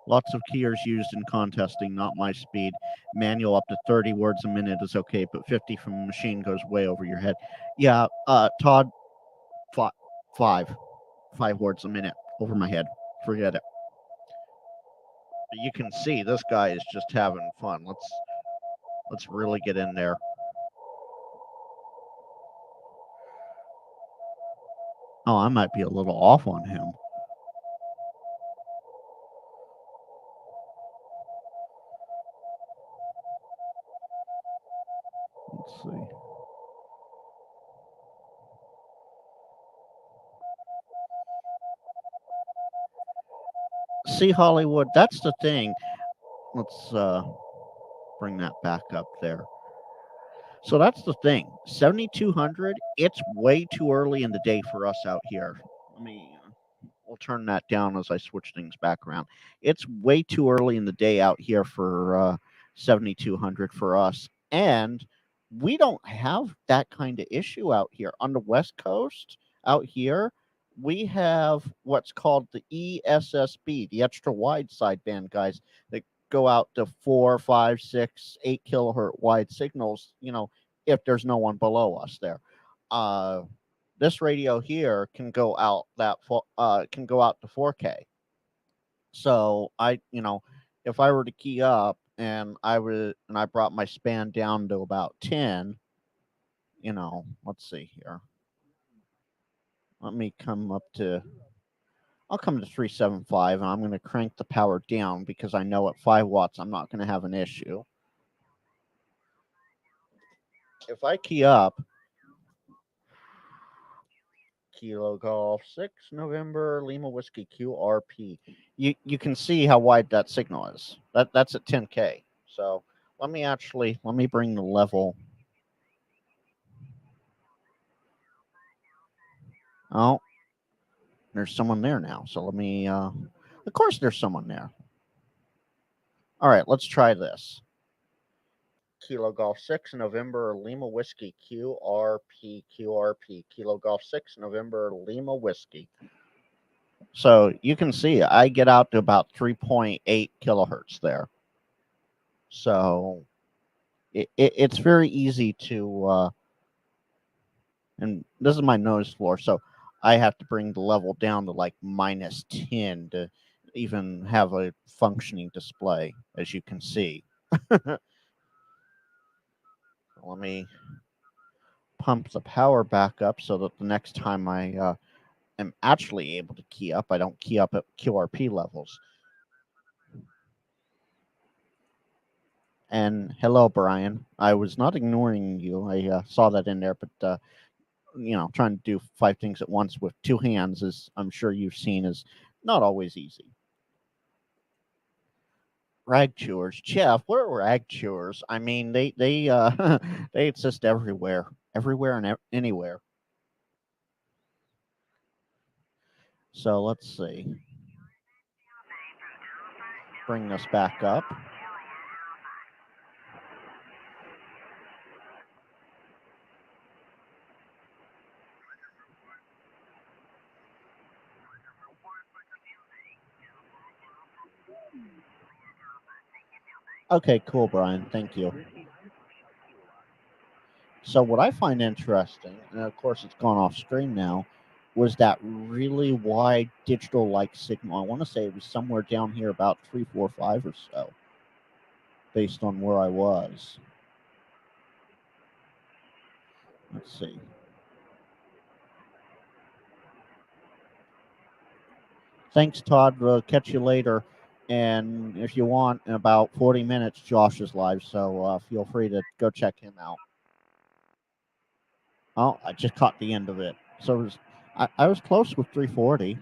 Lots of keyers used in contesting, not my speed. Manual up to 30 words a minute is okay, but 50 from the machine goes way over your head. Yeah, Todd, five words a minute over my head. Forget it. But you can see this guy is just having fun. Let's really get in there. Oh, I might be a little off on him. Let's see. See, Hollywood, that's the thing. Let's bring that back up there. So that's the thing. 7,200, it's way too early in the day for us out here. We'll turn that down as I switch things back around. It's way too early in the day out here for 7,200 for us. And we don't have that kind of issue out here. On the West Coast, out here, we have what's called the ESSB, the extra wide sideband guys that go out to 4, 5, 6, 8 kilohertz wide signals, if there's no one below us there. This radio here can go out can go out to 4K. So if I were to key up and I brought my span down to about 10, let's see here. Let me come up to. I'll come to 375, and I'm going to crank the power down because I know at 5 watts I'm not going to have an issue. If I key up, Kilo Golf 6 November Lima Whiskey QRP, you can see how wide that signal is. That's at 10K. So let me bring the level. Oh, there's someone there now. So let me. Of course, there's someone there. All right, let's try this. Kilo Golf 6 November Lima Whiskey QRP Kilo Golf 6 November Lima Whiskey. So you can see I get out to about 3.8 kilohertz there. So it's very easy to and this is my noise floor, so I have to bring the level down to like -10 to even have a functioning display, as you can see. Let me pump the power back up so that the next time I am actually able to key up, I don't key up at QRP levels. And hello, Brian. I was not ignoring you. I saw that in there, but trying to do 5 things at once with 2 hands, as I'm sure you've seen, is not always easy. Rag chewers, Jeff. What are rag chewers? I mean, they they exist everywhere and anywhere. So let's see. bring this back up. Okay, cool, Brian. Thank you. So what I find interesting, and of course it's gone off screen now, was that really wide digital like signal. I want to say it was somewhere down here about 345 or so, based on where I was. Let's see. Thanks, Todd. We'll catch you later. And if you want, in about 40 minutes, Josh is live, so feel free to go check him out. Oh, I just caught the end of it. So it was, I was close with 340.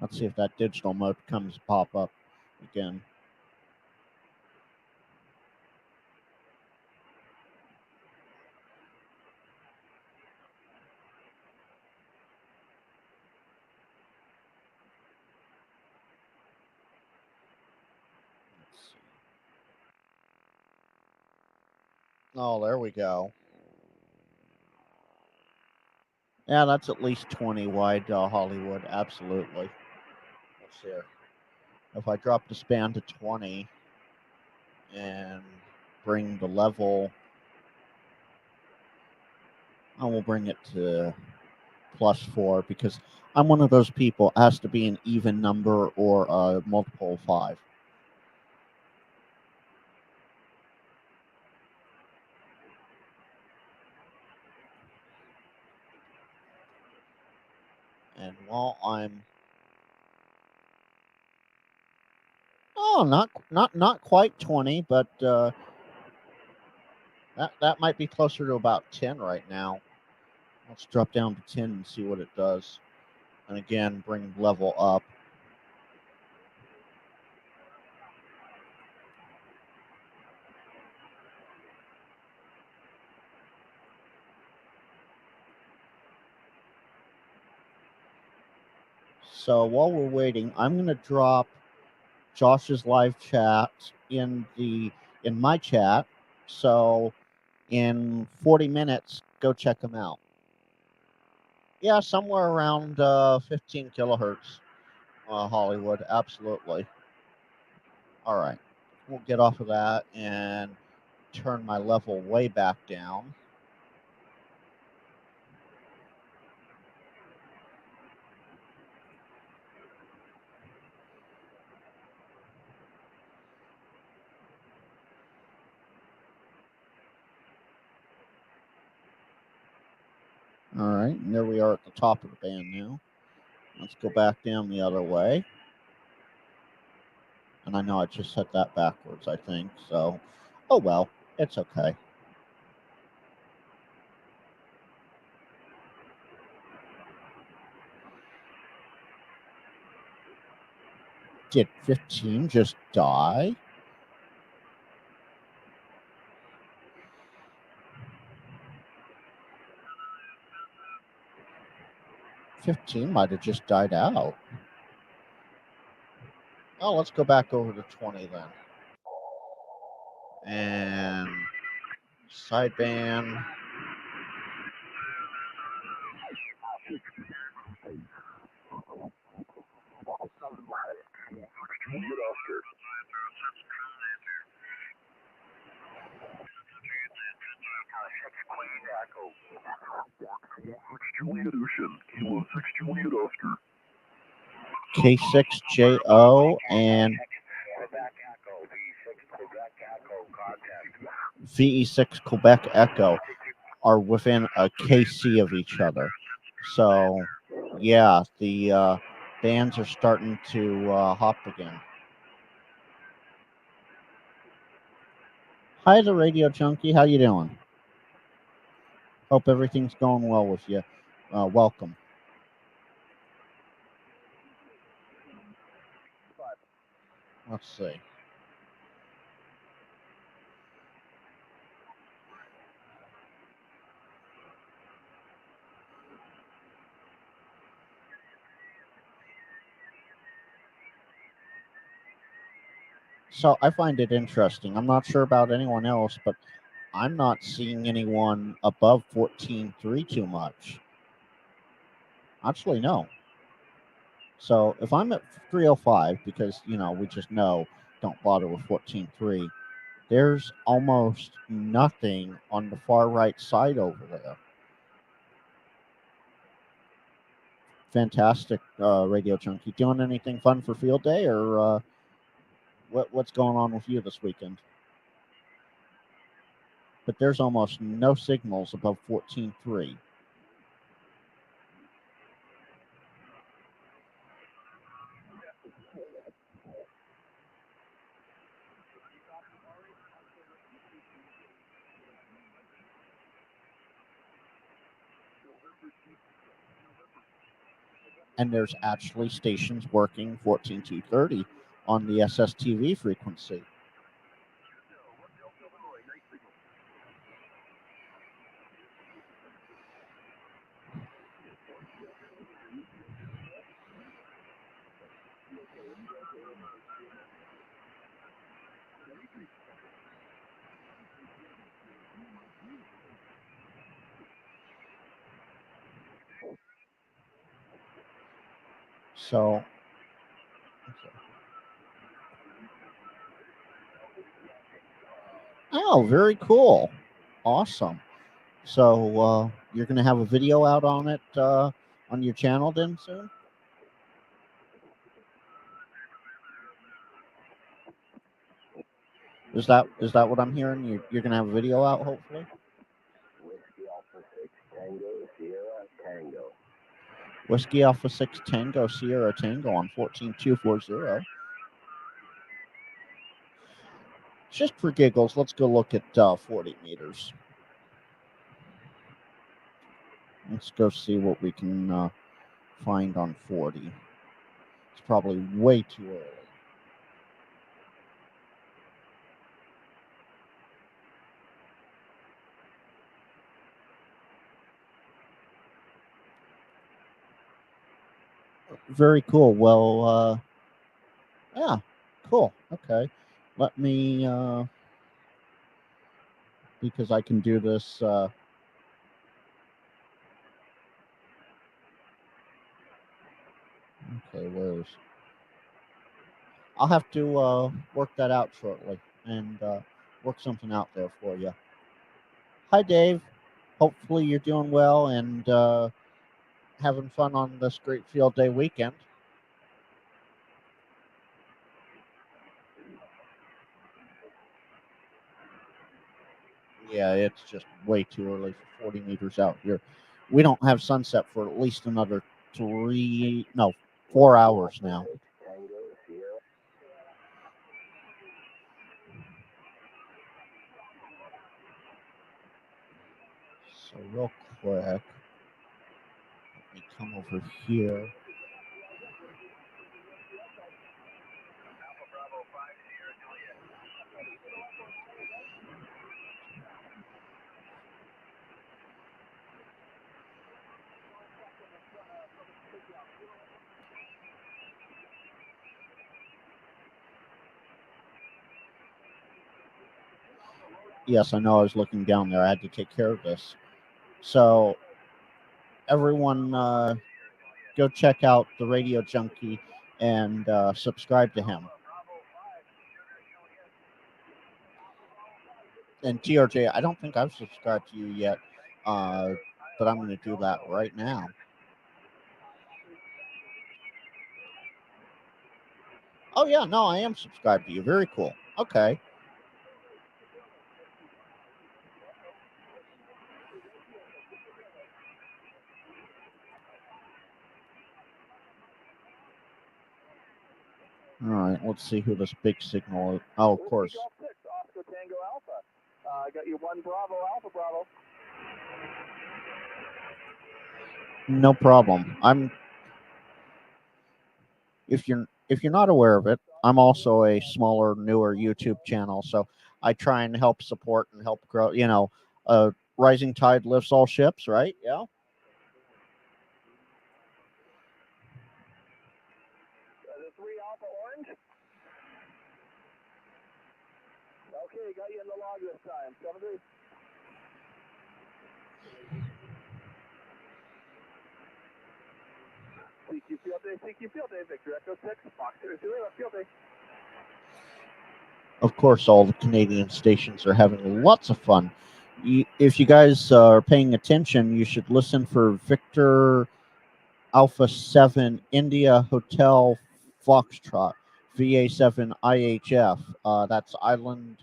Let's see if that digital mode comes pop up again. Oh, there we go. Yeah, that's at least 20 wide, Hollywood. Absolutely. Let's see here. If I drop the span to 20 and bring the level, I will bring it to +4 because I'm one of those people. It has to be an even number or a multiple of 5. And while I'm not quite 20, but that might be closer to about 10 right now. Let's drop down to 10 and see what it does. And again, bring level up. So while we're waiting, I'm going to drop Josh's live chat in my chat. So in 40 minutes, go check him out. Yeah, somewhere around 15 kilohertz, Hollywood. Absolutely. All right. We'll get off of that and turn my level way back down. All right, and there we are at the top of the band now. Let's go back down the other way. And I know I just set that backwards, I think. So, oh well, it's okay. Did 15 just die? $15 might have just died out. Oh, let's go back over to 20 then. And sideband. K6JO and VE6 Quebec Echo are within a KC of each other. So, yeah, the bands are starting to hop again. Hi, the Radio Junkie. How you doing? Hope everything's going well with you. Welcome. Let's see. So I find it interesting. I'm not sure about anyone else, but I'm not seeing anyone above 14.3 too much. Actually, no. So if I'm at 305, because, we just know don't bother with 14.3, there's almost nothing on the far right side over there. Fantastic, Radio Junkie. Doing anything fun for field day, or what's going on with you this weekend? But there's almost no signals above 14.3. And there's actually stations working 14.230 on the SSTV frequency. So, oh, very cool. Awesome. So, you're going to have a video out on it on your channel then soon? Is that what I'm hearing? You're going to have a video out, hopefully? Whiskey Alpha 6 Tango Sierra Tango. Whiskey Alpha 6 Tango Sierra Tango on 14240. Just for giggles, let's go look at 40 meters. Let's go see what we can find on 40. It's probably way too early. Very cool. Well, yeah, cool. Okay. Let me, because I can do this. Okay, where's. I'll have to work that out shortly and work something out there for you. Hi, Dave. Hopefully you're doing well and having fun on this great field day weekend. Yeah, it's just way too early for 40 meters out here. We don't have sunset for at least another 4 hours now. So real quick, let me come over here. Yes, I know I was looking down there. I had to take care of this. So everyone go check out the Radio Junkie and subscribe to him. And TRJ, I don't think I've subscribed to you yet, but I'm going to do that right now. Oh, yeah, no, I am subscribed to you. Very cool. Okay. All right, let's see who this big signal is. Oh, of course. Oscar Tango Alpha. I got you 1 Bravo Alpha Bravo. No problem. If you're not aware of it, I'm also a smaller, newer YouTube channel, so I try and help support and help grow. Rising tide lifts all ships, right? Yeah. The 3 Alpha Orange. Okay, got you in the log this time. 7-3. CQ field day, Victor Echo 6, Fox 02, field day. Of course, all the Canadian stations are having lots of fun. If you guys are paying attention, you should listen for Victor Alpha 7 India Hotel Foxtrot, VA7 IHF. That's Island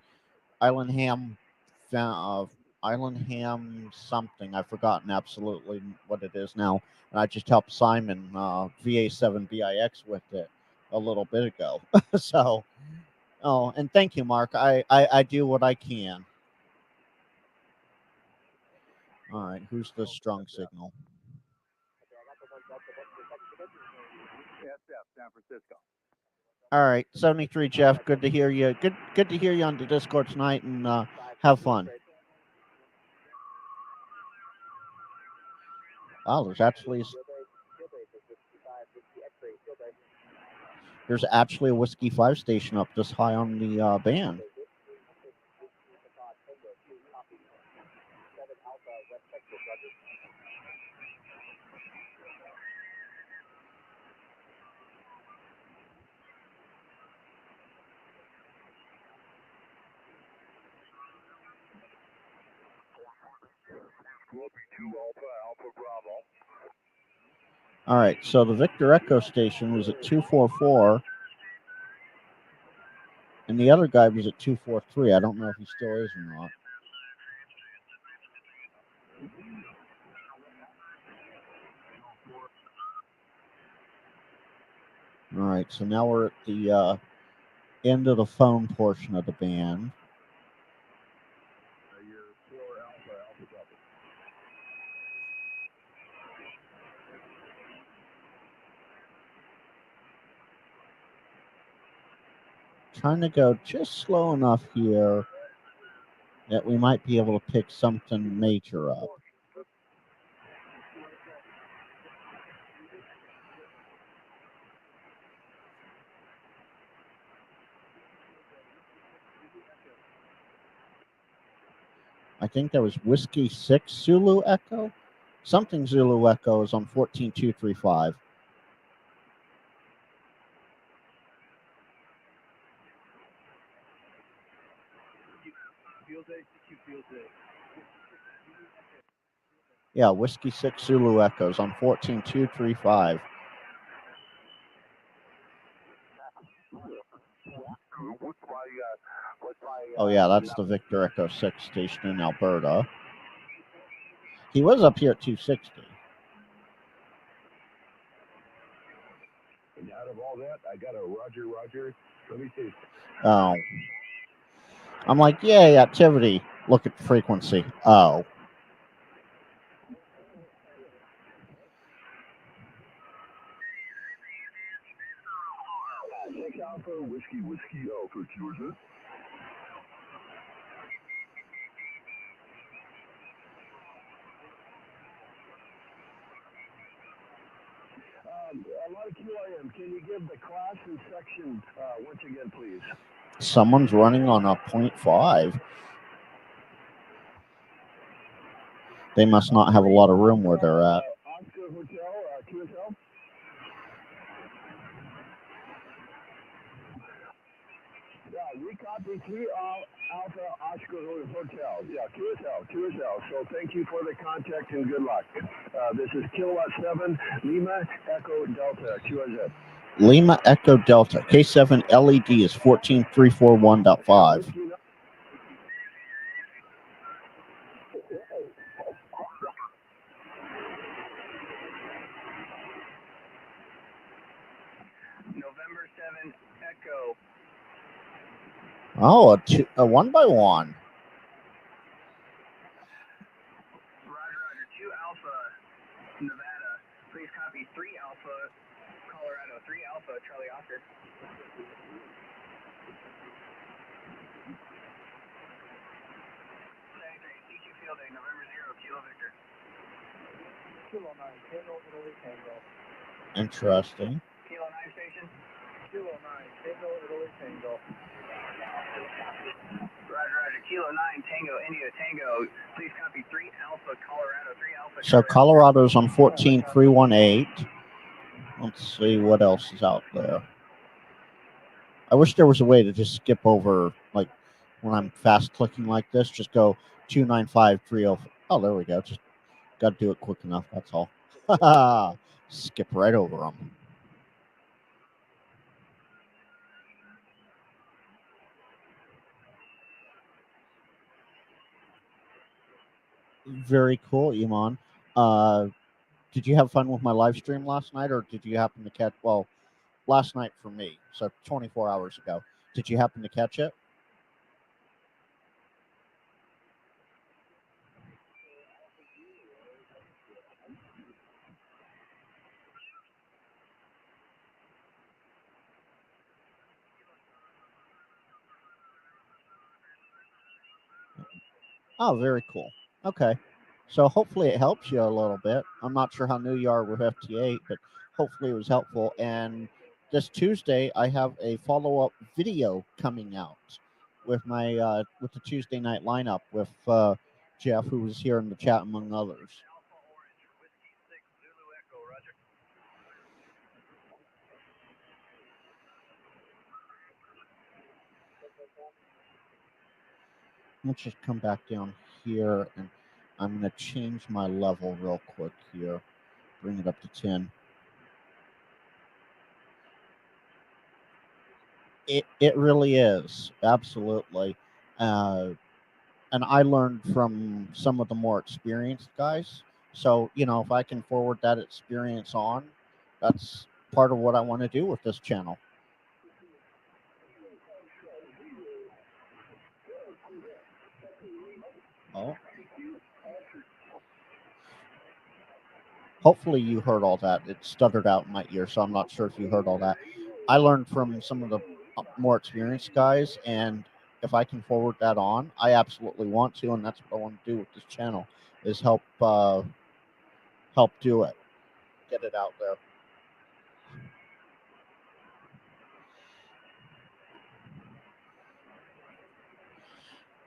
Ham something. I've forgotten absolutely what it is now. And I just helped Simon VA7 BIX with it a little bit ago. So, oh, and thank you, Mark. I do what I can. All right, who's the strong signal? San Francisco. All right, 73 Jeff, good to hear you. Good to hear you on the Discord tonight, and have fun. Oh, there's actually a Whiskey 5 station up this high on the band. All right, so the Victor Echo station was at 244, and the other guy was at 243. I don't know if he still is or not. All right, so now we're at the end of the phone portion of the band. Trying to go just slow enough here that we might be able to pick something major up. I think that was Whiskey 6 Zulu Echo. Something Zulu Echo is on 14235. Yeah, Whiskey 6 Zulu Echoes on 14235. Oh yeah, that's the Victor Echo 6 station in Alberta. He was up here at 260. And out of all that, I got a Roger. Let me see. Oh. I'm like, yay, activity. Look at the frequency. Oh. Alpha, Whiskey Alpha, QRZ. A lot of QRM. Can you give the class and section once again, please? Someone's running on a 0.5. They must not have a lot of room where they're at. Oscar Hotel, QSL. Yeah, we copy 3 Alpha Oscar Hotel. Yeah, QSL. So thank you for the contact and good luck. This is Kilowatt 7, Lima Echo Delta, QRZ. Lima Echo Delta. K7 LED is 14341.5. November 7 Echo. Oh, a 1 by 1. Roger, 2 Alpha, Nevada. Please copy 3 Alpha, Colorado. 3 Alpha, Charlie Oscar. CQ Field Day, November 0, Kilo Victor. Kilo 9, Tango, Italy, Tango. Interesting. Kilo 9 station. Kilo 9, Tango, Italy, Tango. Roger. Kilo 9, Tango, India, Tango. Please copy 3 Alpha, Colorado, 3 Alpha. So Colorado's on 14318. Let's see what else is out there. I wish there was a way to just skip over, like when I'm fast clicking like this, just go 29530. Oh, there we go. Just got to do it quick enough. That's all. Skip right over them. Very cool, Iman. Did you have fun with my live stream last night, or did you happen to catch? Well, last night for me, so 24 hours ago. Did you happen to catch it? Oh, very cool. Okay. So hopefully it helps you a little bit. I'm not sure how new you are with FT8, but hopefully it was helpful. And this Tuesday, I have a follow-up video coming out with my with the Tuesday night lineup with Jeff, who was here in the chat among others. Let's just come back down here, and I'm going to change my level real quick here. Bring it up to 10. It really is. Absolutely. And I learned from some of the more experienced guys. So, if I can forward that experience on, that's part of what I want to do with this channel. Oh. Hopefully you heard all that. It stuttered out in my ear, so I'm not sure if you heard all that. I learned from some of the more experienced guys, and if I can forward that on, I absolutely want to, and that's what I want to do with this channel, is help do it, get it out there.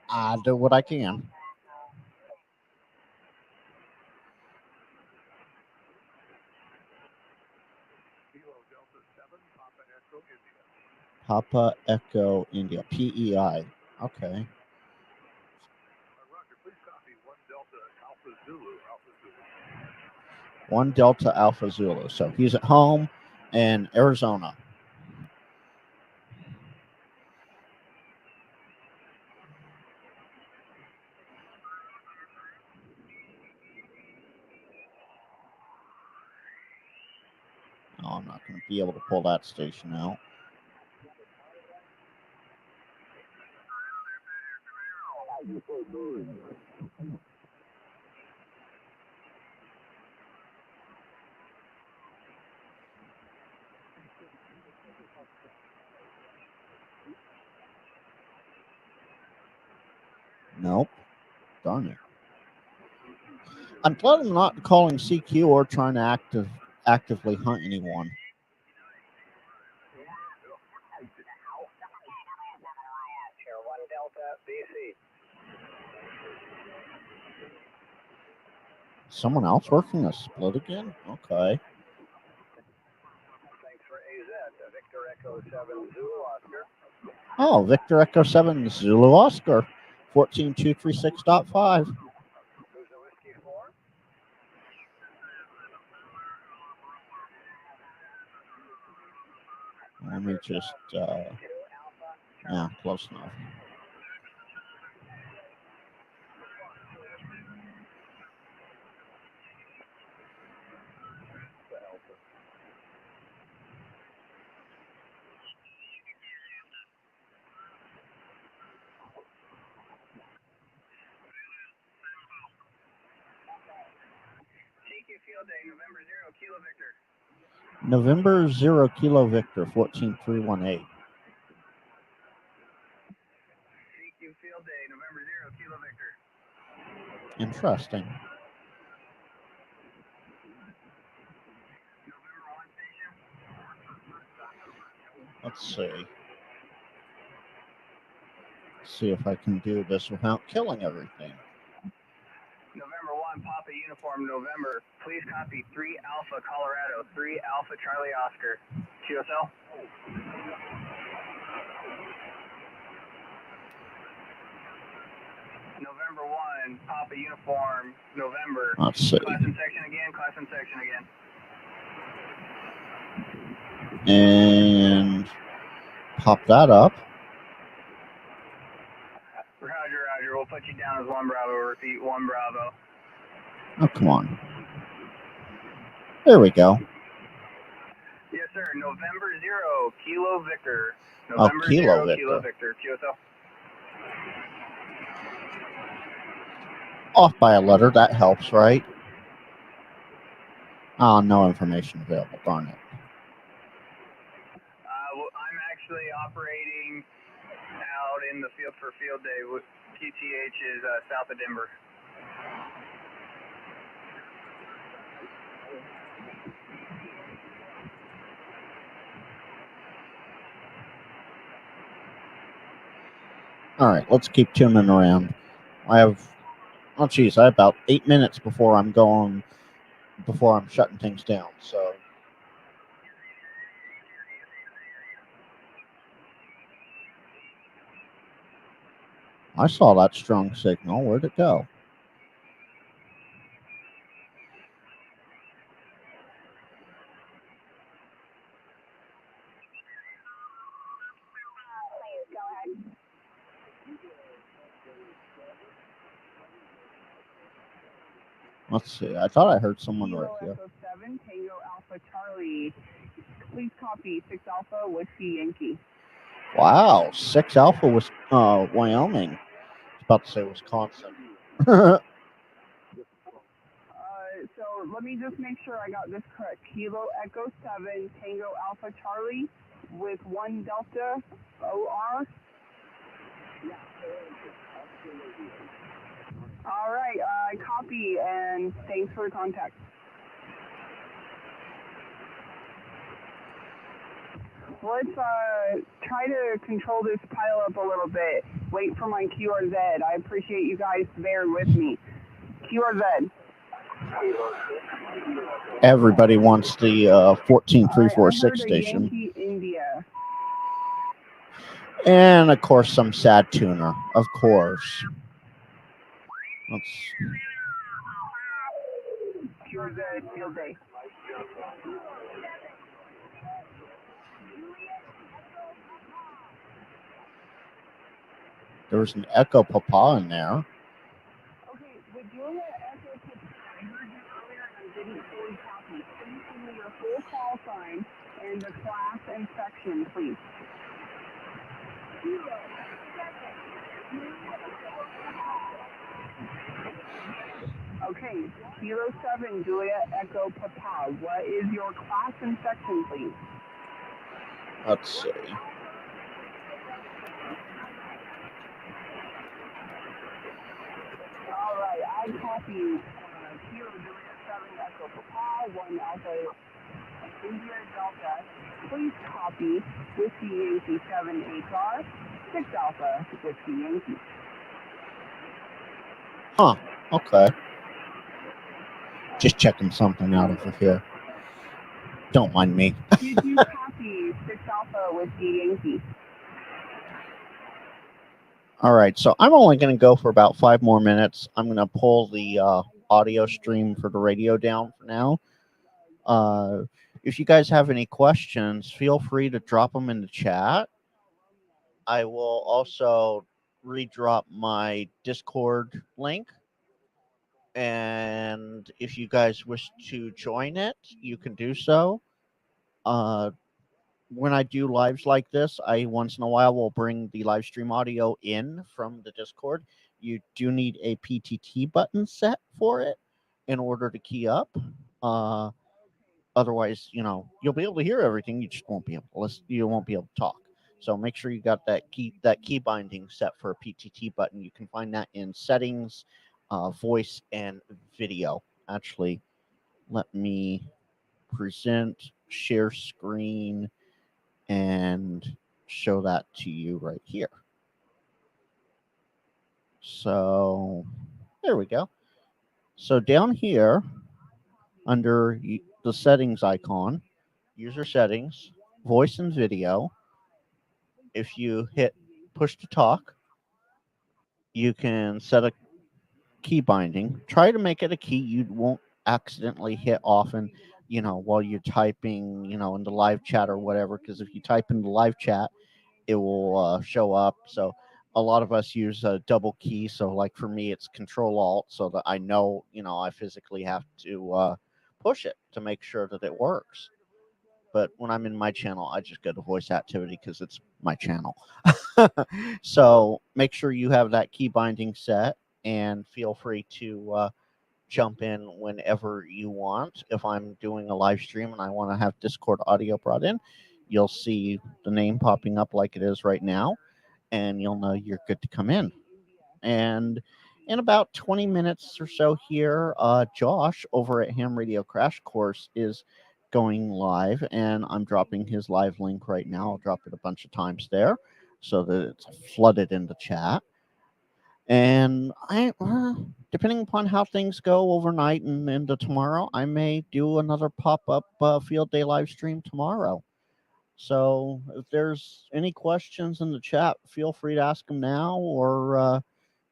I do what I can. Papa Echo India, PEI. Okay. One Delta Alpha Zulu. So he's at home in Arizona. Oh, I'm not going to be able to pull that station out. Nope. Darn it. I'm glad I'm not calling CQ or trying to actively hunt anyone. Someone else working a split again? Okay. Oh, Victor Echo 7 Zulu Oscar, 14236.5. Let me just, yeah, close enough. November 0 Kilo Victor, 14318. Interesting. Let's see. Let's see if I can do this without killing everything. November 1, Papa Uniform, November. Please copy 3 Alpha Colorado, 3 Alpha Charlie Oscar. QSL? November 1, Papa Uniform, November. Let's see. Class and section again, class and section again. And pop that up. Roger, roger. We'll put you down as 1 Bravo. Repeat, 1 Bravo. Oh, come on. There we go. Yes, sir. November 0, Kilo Victor. Oh, November Kilo 0, Victor. Kilo Victor. QSL. Off by a letter, that helps, right? Oh, no information available, darn it. Well, I'm actually operating out in the field for field day. With QTH is south of Denver. All right, let's keep tuning around. I have about 8 minutes before I'm shutting things down. So I saw that strong signal. Where'd it go? Let's see. I thought I heard someone right here. Echo 7, Tango Alpha Charlie. Please copy 6 Alpha Whiskey Yankee. Wow, 6 Alpha was Wyoming. I was about to say Wisconsin. So let me just make sure I got this correct. Kilo Echo 7, Tango Alpha Charlie with 1 Delta OR. All right, I copy, and thanks for the contact. Let's try to control this pile up a little bit. Wait for my QRZ. I appreciate you guys bearing with me. QRZ. Everybody wants the 14346 I heard station. Yankee India. And of course some sad tuner. Of course. Let's QRZ field day. there was an Echo Papa in there. Okay, with Julia Echo Papa, I heard you earlier and didn't fully copy. Please give me your full call sign and the class and section, please. Okay, Kilo 7, Julia Echo Papa. What is your class and section, please? Let's see. All right, I copy Kilo Julia 7 Echo Papa, 1 Alpha India Delta. Please copy Whiskey Yankee 7 HR, 6 Alpha Whiskey Yankee. Huh, okay. Just checking something out over here. Don't mind me. Did you copy 6 Alpha Whiskey Yankee? All right, so I'm only going to go for about 5 more minutes. I'm going to pull the audio stream for the radio down for now. If you guys have any questions, feel free to drop them in the chat. I will also redrop my Discord link. And if you guys wish to join it, you can do so. When I do lives like this, I once in a while will bring the live stream audio in from the Discord. You do need a PTT button set for it in order to key up. Otherwise, you'll be able to hear everything. You just won't be able to listen. You won't be able to talk. So make sure you got that key binding set for a PTT button. You can find that in settings, voice, and video. Actually, let me present, share screen, and show that to you right here. So there we go. So down here under the settings icon, user settings, voice and video, if you hit push to talk, you can set a key binding. Try to make it a key you won't accidentally hit often, while you're typing, in the live chat or whatever. Because if you type in the live chat, it will show up. So a lot of us use a double key. So like for me, it's Control Alt, so that I know, I physically have to push it to make sure that it works. But when I'm in my channel, I just go to voice activity because it's my channel. So make sure you have that key binding set, and feel free to jump in whenever you want. If I'm doing a live stream and I want to have Discord audio brought in, you'll see the name popping up like it is right now, and you'll know you're good to come in. And in about 20 minutes or so here, Josh over at Ham Radio Crash Course is going live, and I'm dropping his live link right now. I'll drop it a bunch of times there so that it's flooded in the chat. And depending upon how things go overnight and into tomorrow, I may do another pop-up field day live stream tomorrow. So if there's any questions in the chat, feel free to ask them now, or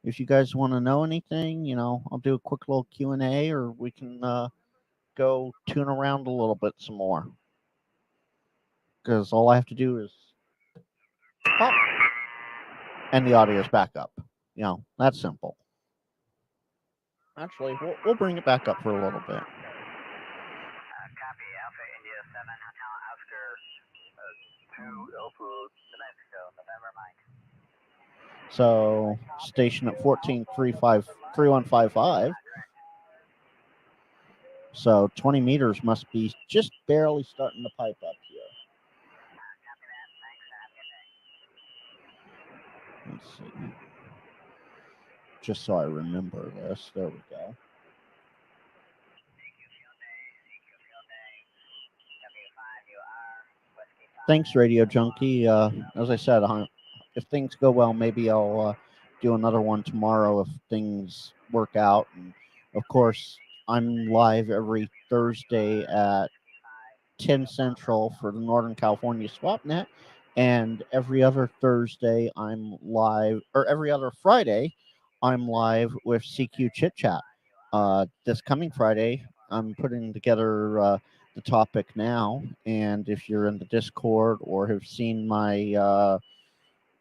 if you guys want to know anything, I'll do a quick little Q&A, or we can go tune around a little bit some more. Because all I have to do is pop, and the audio is back up. That's simple. Actually, we'll bring it back up for a little bit. Copy, Alpha India 7, Hotel Oscar 2, Alpha, New Mexico, November Mike. So, station at 1435 So 20 meters must be just barely starting to pipe up here. Let's see. Just so I remember this. There we go. Thanks, Radio Junkie. As I said, if things go well, maybe I'll do another one tomorrow if things work out. And of course, I'm live every Thursday at 10 Central for the Northern California SwapNet, and every other Thursday I'm live, or every other Friday I'm live with CQ Chit Chat. This coming Friday, I'm putting together the topic now, and if you're in the Discord or have seen my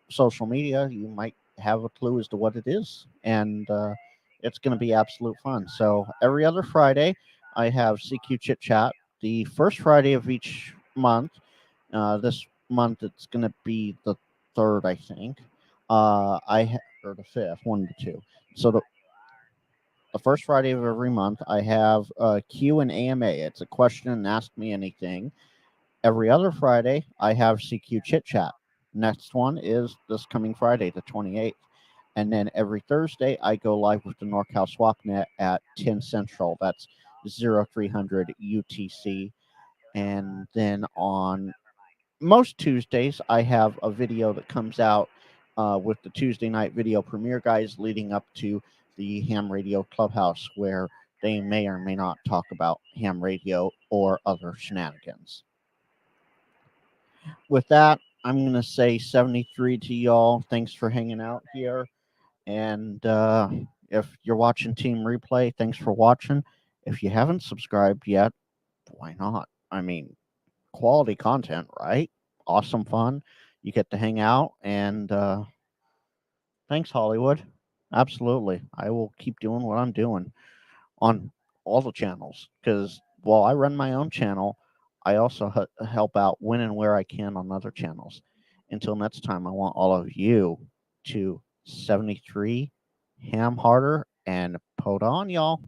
social media, you might have a clue as to what it is, and it's going to be absolute fun. So every other Friday, I have CQ Chit Chat. The first Friday of each month. This month it's going to be the 3rd, I think. Or the 5th, 1 to 2. So the first Friday of every month, I have Q and AMA. It's a question and ask me anything. Every other Friday, I have CQ Chit Chat. Next one is this coming Friday, the 28th. And then every Thursday, I go live with the NorCal SwapNet at 10 Central. That's 0300 UTC. And then on most Tuesdays, I have a video that comes out with the Tuesday night video premiere guys leading up to the Ham Radio Clubhouse, where they may or may not talk about ham radio or other shenanigans. With that, I'm going to say 73 to y'all. Thanks for hanging out here. And if you're watching Team Replay, thanks for watching. If you haven't subscribed yet, why not? I mean, quality content, right? Awesome fun. You get to hang out, and thanks, Hollywood. Absolutely. I will keep doing what I'm doing on all the channels, because while I run my own channel, I also help out when and where I can on other channels. Until next time, I want all of you to 73, ham harder, and put on, y'all.